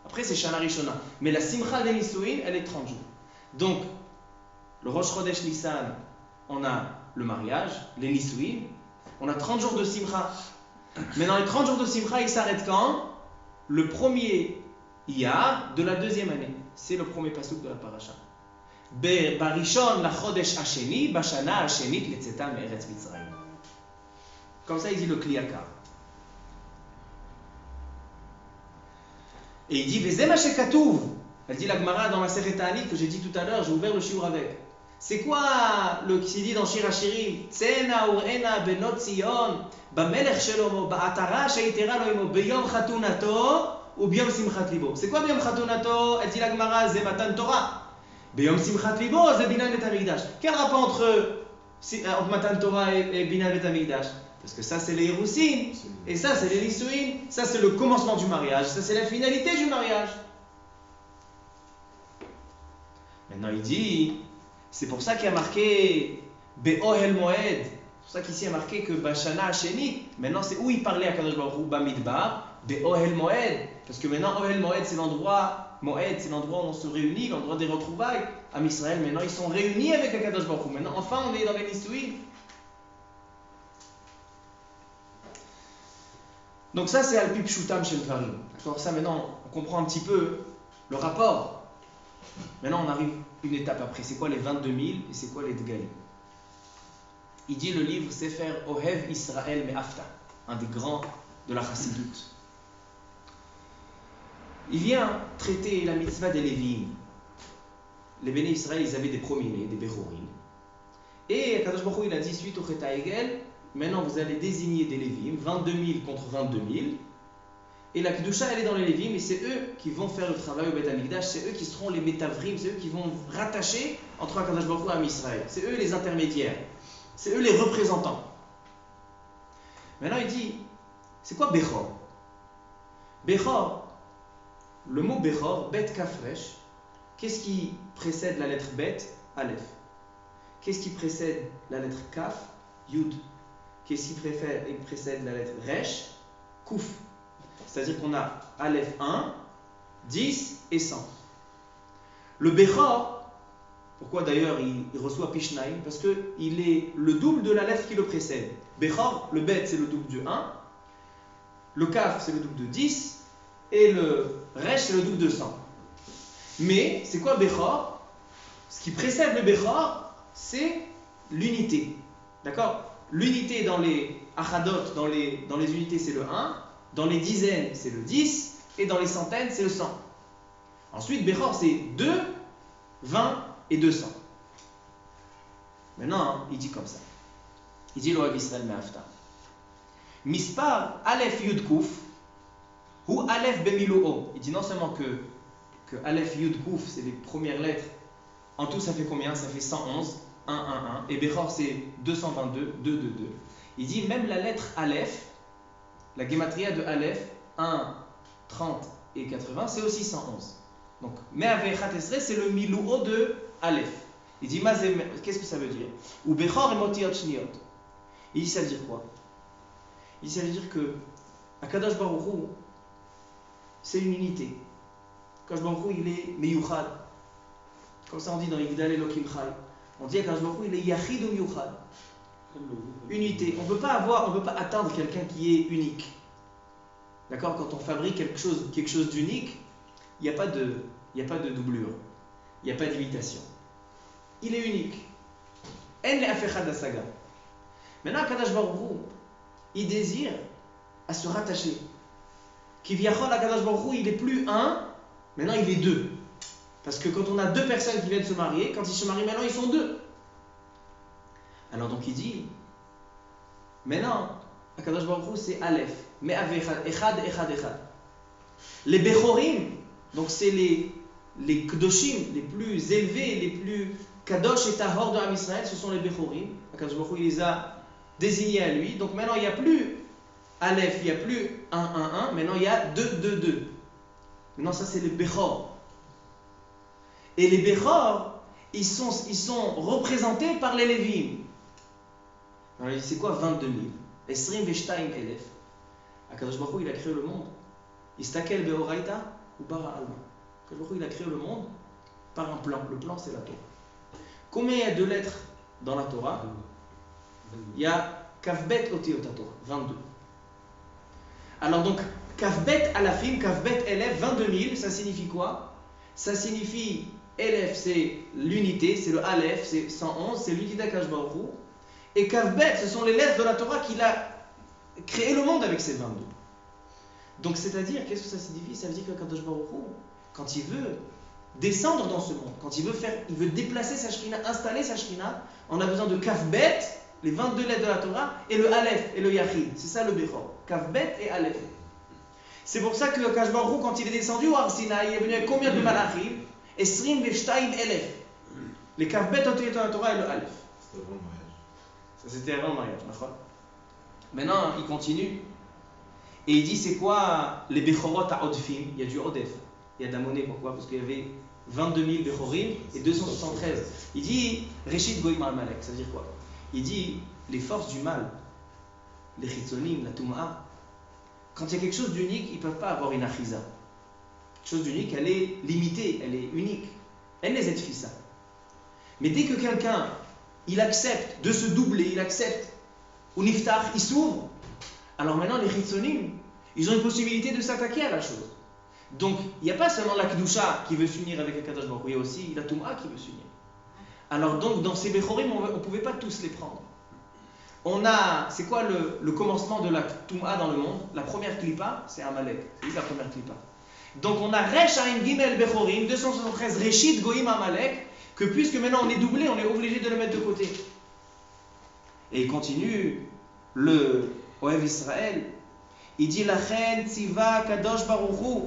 Après, c'est Shana Rishona. Mais la Simcha des Nisuin, elle est 30 jours. Donc, le Rosh Chodesh Nissan, on a le mariage, les Nisuin. On a 30 jours de Simcha. Mais dans les 30 jours de Simcha, ils s'arrêtent quand? Le premier Iyar de la deuxième année. C'est le premier pasuk de la paracha. Barishon la chodesh hasheni, bashana hashenit letzeta me'eretz Mitzrayim. Comme ça, il dit le Kliakar. Et il dit Vezeh ma shekatuv. Elle dit la Gemara dans la Masechet Ta'anit que j'ai dit tout à l'heure, j'ai ouvert le shiur avec. C'est quoi le qui dit dans Shir HaShirim? Tsena urena benot Zion, bamelech shelomo, ba'atara sheitera lo imo, beyom chatunato ou biyom simchat libo. C'est quoi biyom chatunato? Elle dit la Gemara, c'est Matan Torah. Beyom simchat libo, c'est Binan Bet Hamikdash. Quel rapport entre Matan Torah et Binan Bet Hamikdash? Parce que ça c'est les Yerusim, et ça c'est les Nisuin, ça c'est le commencement du mariage, ça c'est la finalité du mariage. Maintenant il dit, c'est pour ça qu'il y a marqué Be'ohel Moed, c'est pour ça qu'ici il y a marqué que Bashana Hashenit, maintenant c'est où il parlait à Kadosh Baruch Hu, Bamidbar, Be'ohel Moed, parce que maintenant Ohel Moed c'est l'endroit, Moed c'est l'endroit où on se réunit, l'endroit des retrouvailles. À Israël maintenant ils sont réunis avec Akadosh Baruch Hu, maintenant enfin on est dans les Nisuin. Donc ça c'est Al-Pi Pshutam Shem Dvarim. D'accord, ça maintenant on comprend un petit peu le rapport. Maintenant on arrive une étape après. C'est quoi les 22 000 et c'est quoi les Dgalim? Il dit le livre Sefer Ohev Israël Me'afta, un des grands de la Chassidut. Il vient traiter la mitzvah des Lévi'im. Les béné Israël, ils avaient des premiers-nés, des Bechorim. Et Kadosh Baruch Hu, il a dit suite au Chet HaEgel, maintenant vous allez désigner des Lévi'im, 22 000 contre 22 000. Et la Kedusha, elle est dans les Lévi'im, et c'est eux qui vont faire le travail au Beth Amikdash, c'est eux qui seront les Métavrim, c'est eux qui vont rattacher entre Kadosh Baruch Hu et Am Israël. C'est eux les intermédiaires, c'est eux les représentants. Maintenant il dit, c'est quoi Bechor? Bechor, le mot Bechor, Bet Kafresh, qu'est-ce qui précède la lettre Bet? Aleph. Qu'est-ce qui précède la lettre Kaf? Yud. Qu'est-ce qui précède la lettre Resh? Kouf. C'est-à-dire qu'on a Aleph 1, 10 et 100. Le Bechor, Pourquoi d'ailleurs il reçoit Pishnaim? Parce qu'il est le double de la lettre qui le précède. Bechor, le Bet c'est le double du 1, le Kaf c'est le double de 10, et le Resh c'est le double de 100. Mais c'est quoi Bechor? Ce qui précède le Bechor, c'est l'unité. D'accord? L'unité dans les Achadot, dans les unités c'est le 1, dans les dizaines c'est le 10, et dans les centaines c'est le 100. Ensuite, Bechor c'est 2, 20 et 200. Maintenant, il dit comme ça. Il dit le Rav Israël Me'afta. Mispar Aleph Yud Kuf ou Aleph Bemilu'o. Il dit non seulement que Aleph Yud Kuf c'est les premières lettres. En tout, ça fait combien? Ça fait 111, 1, 1, 1. Et Bechor c'est 222, 2, 2, 2. Il dit même la lettre Aleph, la gematria de Aleph, 1, 30 et 80, c'est aussi 111. Donc, Me'avechat Esre, c'est le Milu'o de Aleph. Il dit, qu'est-ce que ça veut dire? Ou Bechor et Motiot Shniot. Il dit, ça veut dire quoi? Il dit, ça veut dire que Akadosh Baruch Hu, c'est une unité. Akadosh Baruch Hu, il est Meyuchad. Comme ça on dit dans Yigdal Elokim Chai. On dit Akadosh Baruch Hu, il est Yachid ou Meyuchad. Unité. On ne peut pas atteindre quelqu'un qui est unique. D'accord? Quand on fabrique quelque chose d'unique, il n'y a pas de doublure. Il n'y a pas d'imitation. Il est unique. En le afechad asaga. Maintenant, Akadosh Baruch Hu, il désire à se rattacher. Kivyachol, Akadosh Baruch Hu, il est plus un, maintenant il est deux. Parce que quand on a deux personnes qui viennent se marier, quand ils se marient maintenant, ils sont deux. Alors donc il dit, maintenant, Akadosh Baruch Hu, c'est Aleph. Mais avechad, echad, echad, echad. Les Bechorim, donc c'est les Kedoshim, les plus élevés, les plus Kadosh et Tahor de Am Israël, ce sont les Bechorim. Akadosh Baruch Hu, il les a désignés à lui. Donc maintenant, il n'y a plus Aleph, il n'y a plus 1, 1, 1. Maintenant, il y a 2, 2, 2. Maintenant, ça, c'est les Bechor. Et les Bechor, ils sont représentés par les Lévim. Alors, il dit, c'est quoi 22 000? Esrim Veshtaim Elef. Akadosh Baruch Hu, il a créé le monde. Istakel Beoraita ou Bara Alma. Akadosh Baruch Hu, il a créé le monde par un plan. Le plan, c'est la Torah. Combien il y a de lettres dans la Torah? Il y a Kavbet Otiot Torah, 22. Alors donc, Kavbet Alafim, Kavbet Elef, 22 000, ça signifie quoi? Ça signifie, Elef c'est l'unité, c'est le Aleph, c'est 111, c'est l'unité d'Akadosh Baruch Hu. Et Kavbet, ce sont les lettres de la Torah qu'il a créé le monde avec ces 22. Donc c'est-à-dire, qu'est-ce que ça signifie? Ça veut dire que Kadosh Baruch Hu, quand il veut descendre dans ce monde, quand il veut déplacer sa Shrina, installer sa Shrina, on a besoin de Kavbet, les 22 lettres de la Torah, et le Aleph et le Yachid. C'est ça le Bechor. Kavbet et Aleph. C'est pour ça que Kadosh Baruch Hu, quand il est descendu au Har Sinaï, il est venu avec combien de malachim? Esrim Veshtaim Elef. Les Kavbet Otiyot de la Torah et le Aleph. C'était avant le mariage. Ça c'était avant le mariage, d'accord? Maintenant, il continue. Et il dit, c'est quoi les Bechorot à Odfim? Il y a du Odef. Il y a d'Amoné, pourquoi? Parce qu'il y avait 22 000 Bechorim et 273. Il dit, Reshit Goïm al-Malek. Ça veut dire quoi? Il dit, les forces du mal, les Chitzonim, la Touma, quand il y a quelque chose d'unique, ils ne peuvent pas avoir une Achiza. Quelque chose d'unique, elle est limitée, elle est unique. Elle les aide fissa. Mais dès que quelqu'un, il accepte de se doubler, il accepte, ou Niftar, il s'ouvre, alors maintenant les Chitzonim, ils ont une possibilité de s'attaquer à la chose. Donc, il n'y a pas seulement la Kedusha qui veut s'unir avec le Kadosh Baruch Hu, il y a aussi la Touma qui veut s'unir. Alors donc, dans ces Bechorim, on ne pouvait pas tous les prendre. C'est quoi le commencement de la Touma dans le monde? La première Klippa, c'est Amalek. C'est lui la première Klippa. Donc on a Resh Ain Gimel Bechorim, 273 Reshit Goïm Amalek, que puisque maintenant on est doublé, on est obligé de le mettre de côté. Et il continue, le Oev Israël, il dit Lachen Tziva Kadosh Baruch Hu,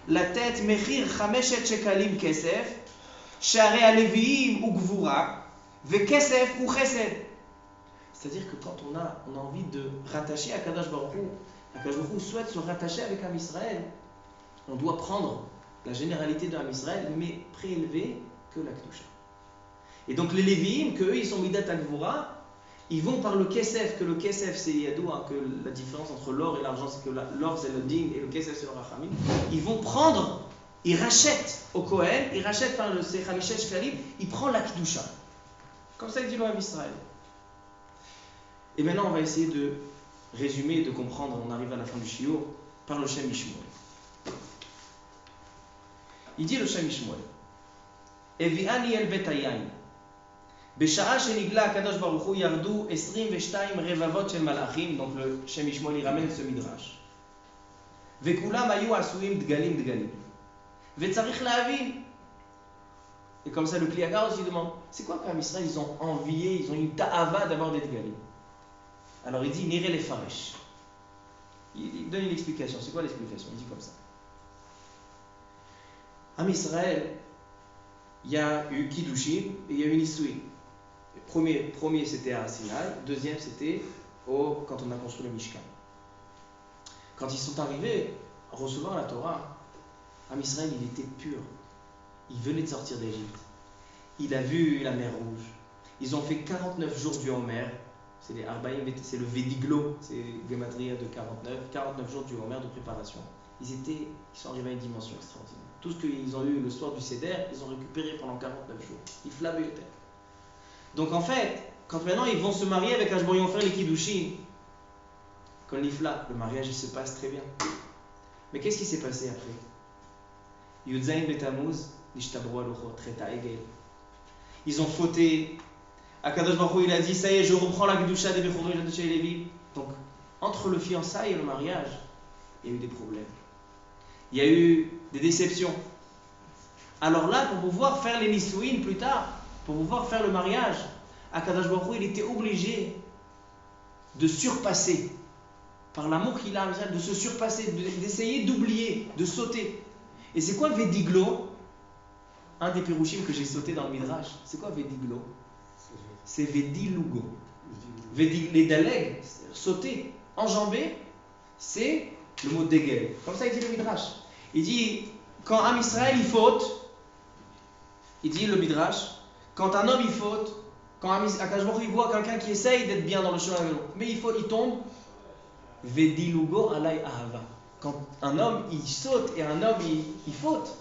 la tête Mechir Chameshet Shekalim Kesef, Share Aleviim ou Gvura, Ve Kesef ou Chesed. C'est-à-dire que quand on a envie de rattacher à Kadosh Baruch Hu, Kadosh Baruch Hu souhaite se rattacher avec Am Israël, on doit prendre la généralité de Am Israël, mais prélever que la Kedusha. Et donc les Lévi'im, qu'eux ils sont Midat Gvura, ils vont par le Kesef, que le Kesef c'est Yadou, que la différence entre l'or et l'argent c'est que l'or c'est le Din et le Kesef c'est le Rachamim. Ils vont prendre il rachète au Kohen, il rachète par le Chamisha Shkalim, il prend la Kedusha. Comme ça, il dit l'Oav Israël. Et maintenant, on va essayer de résumer et de comprendre, on arrive à la fin du shiur, par le Shem Mishmuel. Il dit le Shem Mishmuel, Evi'ani el bet hayayin, בשעה שנגלה הקדוש ברוך הוא ירדו 22 רבבות של מלאכים, donc le Shem Mishmuel il ramène ce midrash. וכולם היו עשויים דגלים דגלים. וצריך להבין. Et comme ça le Kli Yakar aussi demande, c'est quoi qu'en Israël ils ont envié, ils ont eu ta'ava d'avoir des dgalim. Alors il dit, niré les faresh. Il donne une explication. C'est quoi l'explication? Il dit comme ça. En Israël, il y a eu Kiddushin et il y a eu Nisuin. Premier c'était à Sinaï, deuxième c'était quand on a construit le Mishkan. Quand ils sont arrivés en recevant la Torah, en Israël il était pur. Il venait de sortir d'Égypte. Il a vu la mer Rouge. Ils ont fait 49 jours du Homer. C'est les Arbaïm, c'est le Védiglo, c'est Gematria de 49 jours du Homer de préparation. Ils sont arrivés à une dimension extraordinaire. Tout ce qu'ils ont eu le soir du Seder, ils ont récupéré pendant 49 jours. Ils flavaient le terre. Donc en fait, quand maintenant ils vont se marier avec Hashbon, ils vont faire les Kiddushin, comme l'Ifla, le mariage il se passe très bien. Mais qu'est-ce qui s'est passé après? Yudzaïn Betamuz, Nishtabro Aluchot, Treta Egel. Ils ont fauté. Akadosh Baruch Hu, il a dit, ça y est, je reprends la Kedusha des Bechorot et de Lévi. Donc, entre le fiançailles et le mariage, il y a eu des problèmes. Il y a eu des déceptions. Alors là, pour pouvoir faire les Nisuin plus tard, pour pouvoir faire le mariage, Akadosh Baruch Hu, il était obligé de surpasser, par l'amour qu'il a, de se surpasser, d'essayer d'oublier, de sauter. Et c'est quoi Védiglo? Un des Pérouchim que j'ai sauté dans le Midrash. C'est quoi Védiglo? C'est Védilugo. Les Daleg, sauter, enjamber, c'est le mot Degel. Comme ça il dit le Midrash. Il dit, quand Am Israël il faute, il dit le Midrash, quand un homme il faute, quand Akadosh Baruch Hu il voit quelqu'un qui essaye d'être bien dans le chemin, mais il tombe, Védilugo alay ahava. Quand un homme il saute et un homme il faute,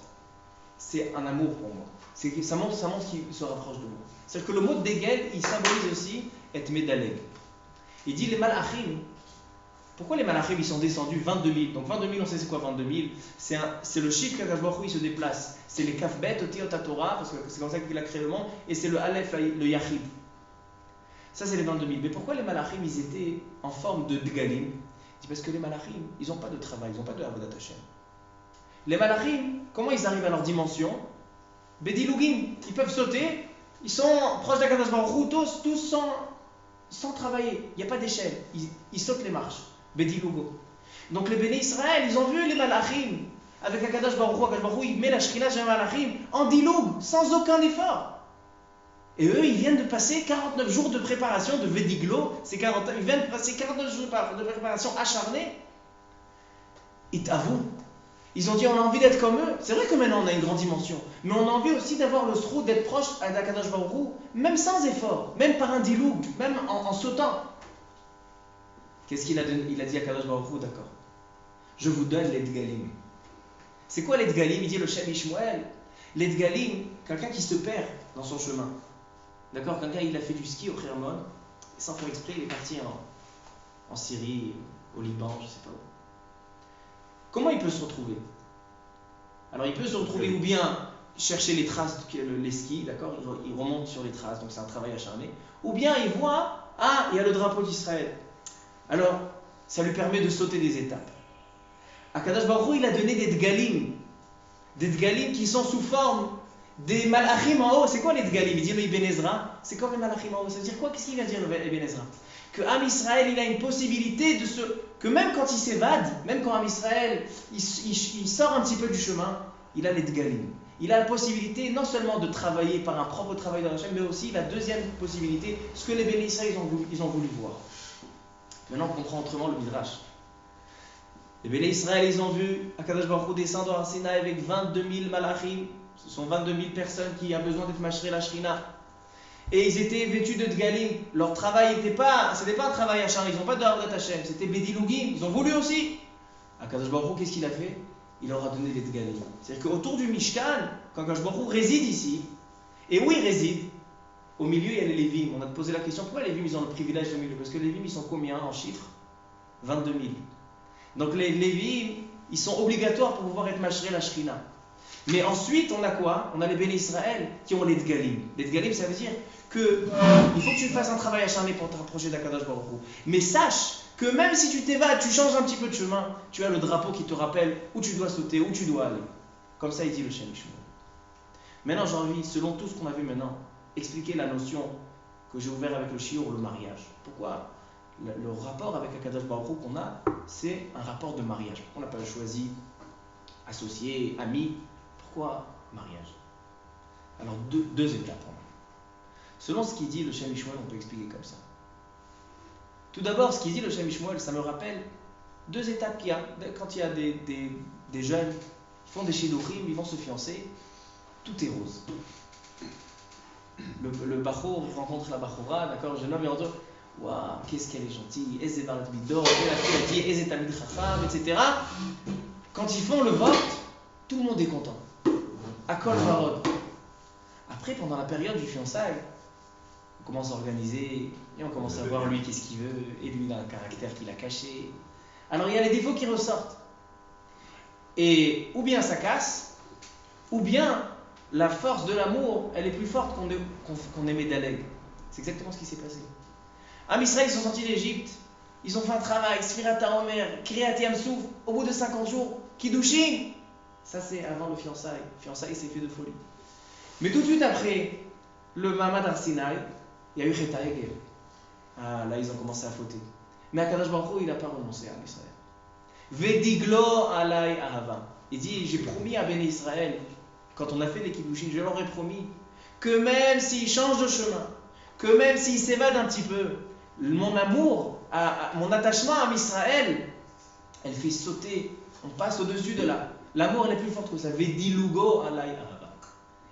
c'est un amour pour moi. Ça montre qu'il se rapproche de moi. C'est-à-dire que le mot Degel, il symbolise aussi être Medaleg. Il dit les Malachim. Pourquoi les Malachim ils sont descendus 22 000? Donc 22 000, on sait c'est quoi 22 000? C'est le chiffre qu'Akadosh Baruch Hu il se déplace. C'est les Kafbet, Otiot Torah, parce que c'est comme ça qu'il a créé le monde, et c'est le Aleph, le Yachid. Ça c'est les 22 000. Mais pourquoi les Malachim ils étaient en forme de Degalim? C'est parce que les Malachim, ils n'ont pas de travail, ils n'ont pas de Avodat Hashem. Les Malachim, comment ils arrivent à leur dimension? Bedilugim, ils peuvent sauter, ils sont proches d'Akadosh Baruch Hu, tous sans travailler, il n'y a pas d'échelle, ils sautent les marches. Bedilugo. Donc les Béné Israël, ils ont vu les Malachim avec Akadosh Baruch Hu, il met la Shrina chez les Malachim en diloug, sans aucun effort. Et eux, ils viennent de passer 49 jours de préparation de Védiglo, ils viennent de passer 49 jours de préparation acharnée. Ils t'avouent. Ils ont dit on a envie d'être comme eux. C'est vrai que maintenant on a une grande dimension, mais on a envie aussi d'avoir le sroud, d'être proche d'Akadosh Baruch Hu, même sans effort, même par un diloug, même en sautant. Qu'est-ce qu'il a dit? Il a dit à Akadosh Baruch Hu, d'accord, je vous donne les Dgalim. C'est quoi les Dgalim? Il dit le Shem Mishmuel. Les Dgalim, quelqu'un qui se perd dans son chemin. D'accord, quelqu'un il a fait du ski au Hermon, sans faire exprès, il est parti en Syrie, au Liban, je ne sais pas où. Comment il peut se retrouver? Alors il peut se retrouver ou bien chercher les traces, les skis, d'accord, il remonte sur les traces, donc c'est un travail acharné, ou bien il voit, ah, il y a le drapeau d'Israël. Alors, ça lui permet de sauter des étapes. Akadosh Baruch Hu, il a donné des Dgalim qui sont sous forme des Malachim en haut. C'est quoi les Dgalim? Il dit le Ibn Ezra, c'est comme les Malachim en haut. Ça veut dire quoi? Qu'est-ce qu'il vient dire le Ibn Ezra? Que Am Israël, il a une possibilité que même quand il s'évade, même quand Am Israël, il sort un petit peu du chemin, il a les Dgalim. Il a la possibilité non seulement de travailler par un propre travail dans la chaîne, mais aussi la deuxième possibilité, ce que les Béné Israël ils ont voulu voir. Maintenant on comprend autrement le Midrash. Les Béné Israël, ils ont vu Akadosh Baruch Hu descendre à Sinaï avec 22 000 malachim. Ce sont 22 000 personnes qui ont besoin d'être mâcherées la shrina. Et ils étaient vêtus de Dgalim. Leur travail n'était pas un travail acharné. Ils n'ont pas de Avodat Hashem. C'était Bedilugim. Ils ont voulu aussi. Akadosh Baruch Hu, qu'est-ce qu'il a fait? il leur a donné les Dgalim. C'est-à-dire qu'autour du Mishkan, quand Akadosh Baruch Hu réside ici, et où il réside? Au milieu, il y a les Lévim. On a posé la question, pourquoi les Lévim, ils ont le privilège au milieu? Parce que les Lévim, ils sont combien en chiffres? 22 000. Donc les Lévim, ils sont obligatoires pour pouvoir être Mashrei la Shrina. Mais ensuite, on a quoi? On a les Béné Israël qui ont les Dgalim. Les Dgalim, ça veut dire que il faut que tu fasses un travail acharné pour te rapprocher d'Akadosh Baruch Hu. Mais sache que même si tu t'évades, tu changes un petit peu de chemin, tu as le drapeau qui te rappelle où tu dois sauter, où tu dois aller. Comme ça, il dit le Shem Shmuel. Maintenant, j'ai envie, selon tout ce qu'on a vu maintenant, expliquer la notion que j'ai ouvert avec le shiur, le mariage. Pourquoi le rapport avec Akadosh Baruch Hu qu'on a, c'est un rapport de mariage. Pourquoi on n'a pas choisi associé, ami? Pourquoi mariage? Alors, deux étapes. Selon ce qu'il dit le Shem Shmuel, on peut expliquer comme ça. Tout d'abord, ce qu'il dit le Shem Shmuel, ça me rappelle deux étapes qu'il y a. Quand il y a des jeunes qui font des shidduchim, ils vont se fiancer, tout est rose. Le Bachour, il rencontre la Bachoura, d'accord, le jeune homme, il rentre, waouh, qu'est-ce qu'elle est gentille, Eze Barat Bidor, la fille a dit Eze Talmid Chacham, etc. Quand ils font le vote, tout le monde est content. Akol Varod. Après, pendant la période du fiançailles, on commence à organiser, et on commence à voir lui qu'est-ce qu'il veut, et lui il a un caractère qu'il a caché. Alors il y a les défauts qui ressortent. Et ou bien ça casse, ou bien la force de l'amour, elle est plus forte qu'on aimait Daleg. C'est exactement ce qui s'est passé. Am Israël, ils sont sortis d'Égypte, ils ont fait un travail, Sfirat HaOmer, Kriyat Yamsouf, au bout de 50 jours, Kiddushin. Ça c'est avant le fiançailles. Le fiançailles c'est fait de folie. Mais tout de suite après, le Mahamad Ar-Sinaï, il y a eu Chet HaEgel. Ah, là ils ont commencé à fauter. Mais Akadosh Baruch Hu, il n'a pas renoncé à Israël. Vediglo alay ahava. Il dit, j'ai promis à Béné Israël, quand on a fait les Kiddushin, je leur ai promis que même s'ils changent de chemin, que même s'ils s'évadent un petit peu, mon amour, mon attachement à Israël, elle fait sauter, on passe au-dessus de là. L'amour, elle est plus forte que ça. Vedilugo alay ahava.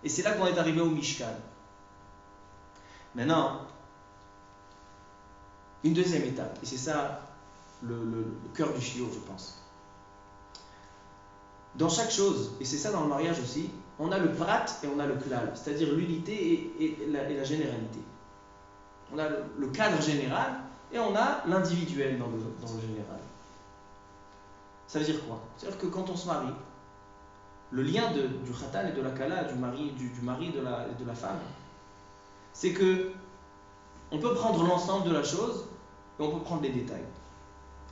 Et c'est là qu'on est arrivé au Mishkan. Maintenant, une deuxième étape, et c'est ça le cœur du shiur, je pense. Dans chaque chose, et c'est ça dans le mariage aussi, on a le prat et on a le klal, c'est-à-dire l'unité et la généralité. On a le cadre général et on a l'individuel dans le général. Ça veut dire quoi? C'est-à-dire que quand on se marie, le lien du khatan et de la kala, du mari et de la femme, c'est que on peut prendre l'ensemble de la chose et on peut prendre les détails.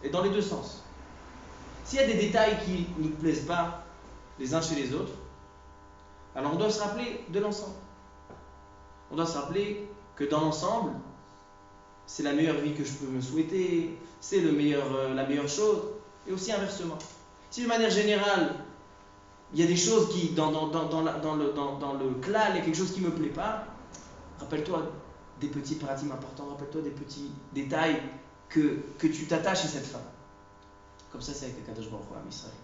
Et dans les deux sens. S'il y a des détails qui ne nous plaisent pas les uns chez les autres, alors on doit se rappeler de l'ensemble. On doit se rappeler que dans l'ensemble, c'est la meilleure vie que je peux me souhaiter, c'est la meilleure chose, et aussi inversement. Si de manière générale, il y a des choses qui, dans le klal, il y a quelque chose qui ne me plaît pas, rappelle-toi des petits paradigmes importants, rappelle-toi des petits détails que tu t'attaches à cette femme. Comme ça, c'est avec le Kadosh Baruch Hu Am Israël.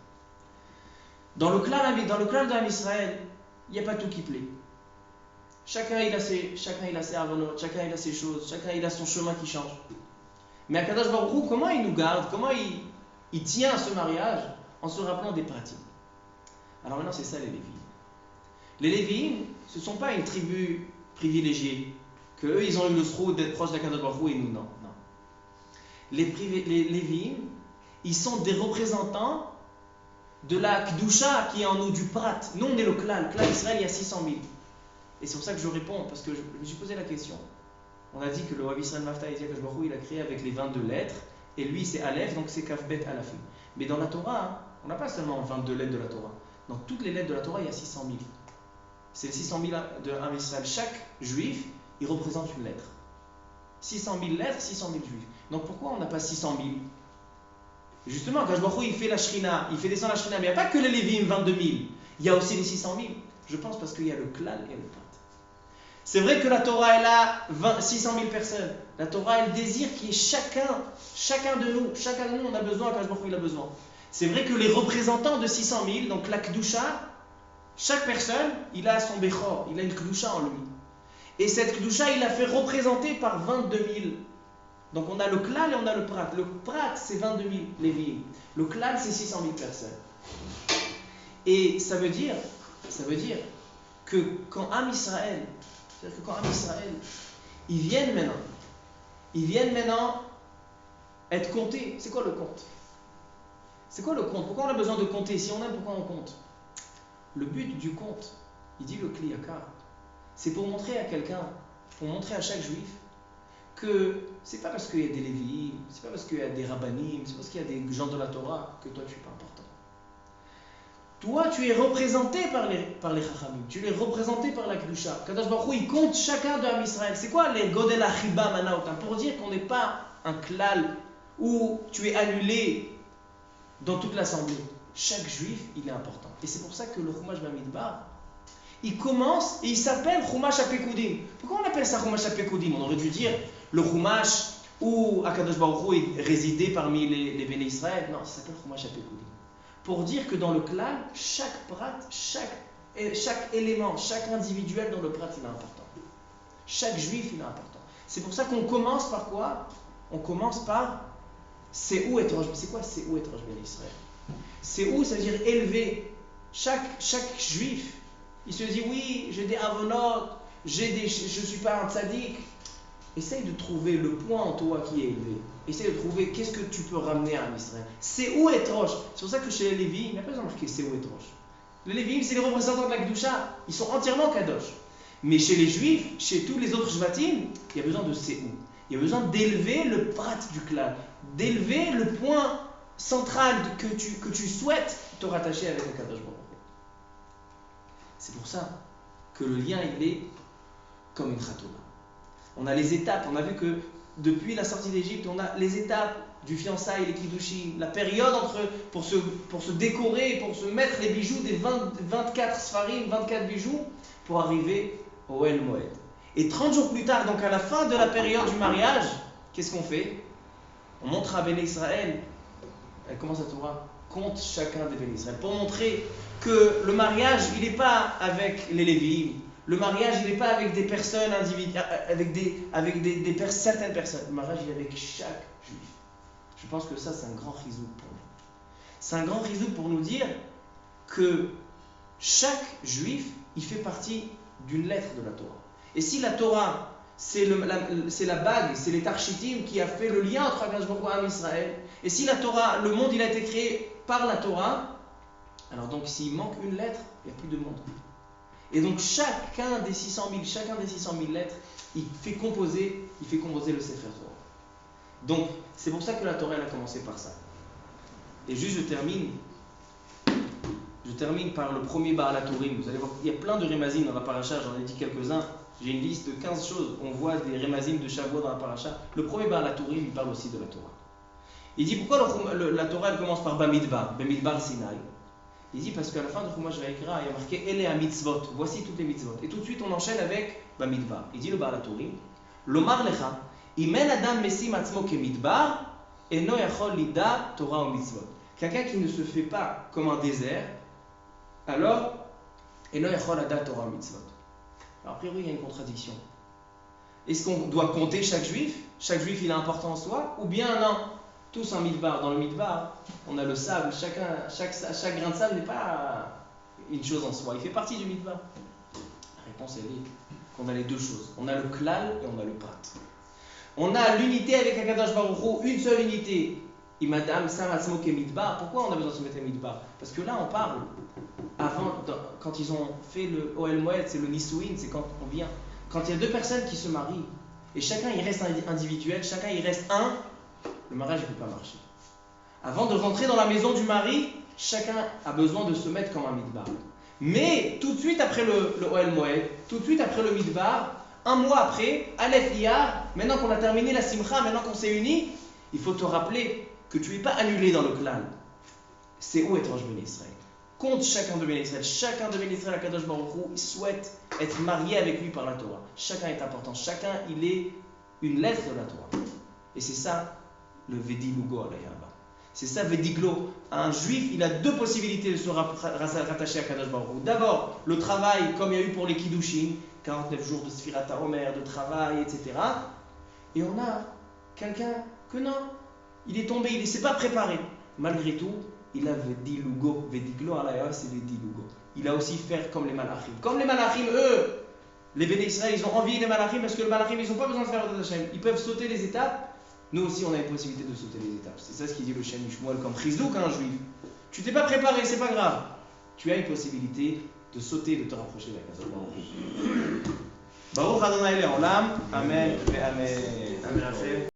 Dans le clan de Am Israël, il n'y a pas tout qui plaît. Chacun il a ses avonotes, chacun il a ses choses, chacun il a son chemin qui change. Mais à Kadosh Baruch Hu, comment il nous garde, comment il tient à ce mariage en se rappelant des pratiques. Alors maintenant, c'est ça les Lévi'im. Les Lévi'im, ce ne sont pas une tribu privilégiée, qu'eux ils ont eu le sroud d'être proches d'Akadosh Baruch Hu et nous non. Les Lévi'im, ils sont des représentants de la Kdusha qui est en nous, du Prat. Nous, on est le Klal. Klal Israël, il y a 600 000. Et c'est pour ça que je réponds, parce que je me suis posé la question. On a dit que le Wav Israël Mafta Akadosh Baruch Hu, il a créé avec les 22 lettres, et lui, c'est Aleph, donc c'est Kaf Bet Alafim. Mais dans la Torah, on n'a pas seulement 22 lettres de la Torah. Dans toutes les lettres de la Torah, il y a 600 000. C'est les 600 000 de Am Israël. Chaque juif, il représente une lettre. 600 000 lettres, 600 000 juifs. Donc pourquoi on n'a pas 600 000? Justement, Akadosh Baruch Hu, il fait la Shrina, il fait descendre la Shrina, mais il n'y a pas que les Lévi'im 22 000. Il y a aussi les 600 000. Je pense parce qu'il y a le Klal et le Prat. C'est vrai que la Torah, elle a 600 000 personnes. La Torah, elle désire qu'il y ait chacun de nous, on a besoin, Akadosh Baruch Hu, il a besoin. C'est vrai que les représentants de 600 000, donc la Kdusha, chaque personne, il a son Bechor, il a une Kdusha en lui. Et cette Kdusha, il l'a fait représenter par 22 000. Donc on a le Klal et on a le Prat. Le Prat, c'est 22 000 Lévi'im. Le Klal, c'est 600 000 personnes. Et ça veut dire que quand Am Israël, c'est-à-dire que quand Am Israël, ils viennent maintenant être comptés. C'est quoi le compte? C'est quoi le compte? Pourquoi on a besoin de compter? Si on aime, pourquoi on compte? Le but du compte, il dit le Kliyakar, c'est pour montrer à quelqu'un, pour montrer à chaque juif, que c'est pas parce qu'il y a des Lévi'im, c'est pas parce qu'il y a des Rabbanim, c'est parce qu'il y a des gens de la Torah que toi tu es pas important. Toi, tu es représenté par les Chachamim, tu es représenté par la Kedusha. Kadosh Baruch Hu, il compte chacun de Am Israël. C'est quoi les Godel Achiba Manaotam? Pour dire qu'on n'est pas un klal où tu es annulé dans toute l'assemblée. Chaque juif, il est important. Et c'est pour ça que le Chumash Bamidbar, il commence et il s'appelle Chumash HaPekudim. Pourquoi on appelle ça Chumash HaPekudim? On aurait dû dire le Chumash où Akadosh Baruch Hu est résidé parmi les Béné Israël. Non, ça s'appelle Chumash HaPekudim. Pour dire que dans le clan, chaque prat, chaque élément, chaque individuel dans le prat, il est important. Chaque juif, il est important. C'est pour ça qu'on commence par quoi? On commence par c'est où est Rosh. C'est quoi c'est où est Rosh Béné Israël? C'est où, ça veut dire élevé. Chaque juif, il se dit oui, j'ai des avonot, je ne suis pas un tzaddik. Essaye de trouver le point en toi qui est élevé. Essaye de trouver qu'est-ce que tu peux ramener à Israël. C'est où est Rosh. C'est pour ça que chez les Lévi'im, il n'y a pas besoin de marquer c'est où est Rosh. Les Lévi'im, c'est les représentants de la Kedusha. Ils sont entièrement Kadosh. Mais chez les Juifs, chez tous les autres Shvatim, il y a besoin de c'est où. Il y a besoin d'élever le prat du clan, d'élever le point central que tu souhaites te rattacher avec le Kadosh Baruch Hu. C'est pour ça que le lien, il est comme une chatouba. On a les étapes, on a vu que depuis la sortie d'Égypte, on a les étapes du fiançailles, les kiddushim, la période pour se décorer, pour se mettre les bijoux des 24 sfarim, 24 bijoux, pour arriver au El Moed. Et 30 jours plus tard, donc à la fin de la période du mariage, qu'est-ce qu'on fait? On montre à Béné Israël, comment ça Torah compte chacun des Béné Israël, pour montrer que le mariage, il n'est pas avec les Lévi'im. Le mariage, il n'est pas avec des personnes individuelles, avec certaines personnes. Le mariage, il est avec chaque juif. Je pense que ça, c'est un grand rizouk pour nous. C'est un grand rizouk pour nous dire que chaque juif, il fait partie d'une lettre de la Torah. Et si la Torah, c'est la bague, c'est les tarchitim qui a fait le lien entre Akadosh Baruch Hu et Israël, et si la Torah, le monde, il a été créé par la Torah, alors donc s'il manque une lettre, il n'y a plus de monde. Et donc chacun des 600 000 lettres, il fait composer le Sefer Torah. Donc c'est pour ça que la Torah elle a commencé par ça. Et juste je termine par le premier Baal HaTurim. Vous allez voir, il y a plein de rémazim dans la paracha, j'en ai dit quelques-uns. J'ai une liste de 15 choses. On voit des rémazim de Shavuot dans la paracha. Le premier Baal HaTurim, il parle aussi de la Torah. Il dit pourquoi la Torah elle commence par Bamidbar Sinai. Il dit parce qu'à la fin de Chumash Vayikra, il y a marqué Ele ha mitzvot, voici toutes les mitzvot. Et tout de suite on enchaîne avec Bamidbar. Il dit le Baal HaTurim, Lomar lecha, imen adam mesim atzmo kemidbar, eno yachol lida Torah ou mitzvot. Quelqu'un qui ne se fait pas comme un désert, alors eno yachol lida Torah ou mitzvot. Alors a priori il y a une contradiction. Est-ce qu'on doit compter chaque juif? Chaque juif il est important en soi? Ou bien non? Tous en midbar. Dans le midbar, on a le sable. Chaque grain de sable n'est pas une chose en soi. Il fait partie du midbar. La réponse elle est qu'on a les deux choses. On a le klal et on a le prat. On a l'unité avec Akadosh Baruch Hu, une seule unité. Imadam sam atzmo ke midbar. Pourquoi on a besoin de se mettre à midbar? Parce que là on parle quand ils ont fait le Ohel Moed, c'est le Nisuin, c'est quand on vient. Quand il y a deux personnes qui se marient et chacun il reste individuel, chacun il reste un. Le mariage ne peut pas marcher. Avant de rentrer dans la maison du mari, chacun a besoin de se mettre comme un midbar. Mais tout de suite après le Ohel Moed, tout de suite après le midbar, un mois après, Aleph Iyar, maintenant qu'on a terminé la Simcha, maintenant qu'on s'est unis, il faut te rappeler que tu n'es pas annulé dans le clan. C'est où est Rosh Béné Israël. Compte chacun de Béné Israël. Chacun de Béné Israël, Akadosh Baruch Hu, il souhaite être marié avec lui par la Torah. Chacun est important. Chacun, il est une lettre de la Torah. Et c'est ça le Vedilugo alayhaba. C'est ça Vediglo. Un juif, il a deux possibilités de se rattacher à Kadosh Baruch Hu. D'abord, le travail, comme il y a eu pour les Kiddushin, 49 jours de Sfirat HaOmer, de travail, etc. Et on a quelqu'un que non, il est tombé, il ne s'est pas préparé. Malgré tout, il a vedilugo, vediglo alaya, c'est vedilugo. Il a aussi fait comme les malachim. Comme les malachim, eux, les bénis Israël, ils ont envié les malachim parce que les malachim, ils n'ont pas besoin de faire le Hashem. Ils peuvent sauter les étapes. Nous aussi, on a une possibilité de sauter les étapes. C'est ça ce qu'il dit le Shem Mishmuel comme chizdouk, un juif. Tu t'es pas préparé, c'est pas grave. Tu as une possibilité de sauter, de te rapprocher de la Kadosh Baruch Hu. Baruch Adonai Le'olam. Amen et Amen.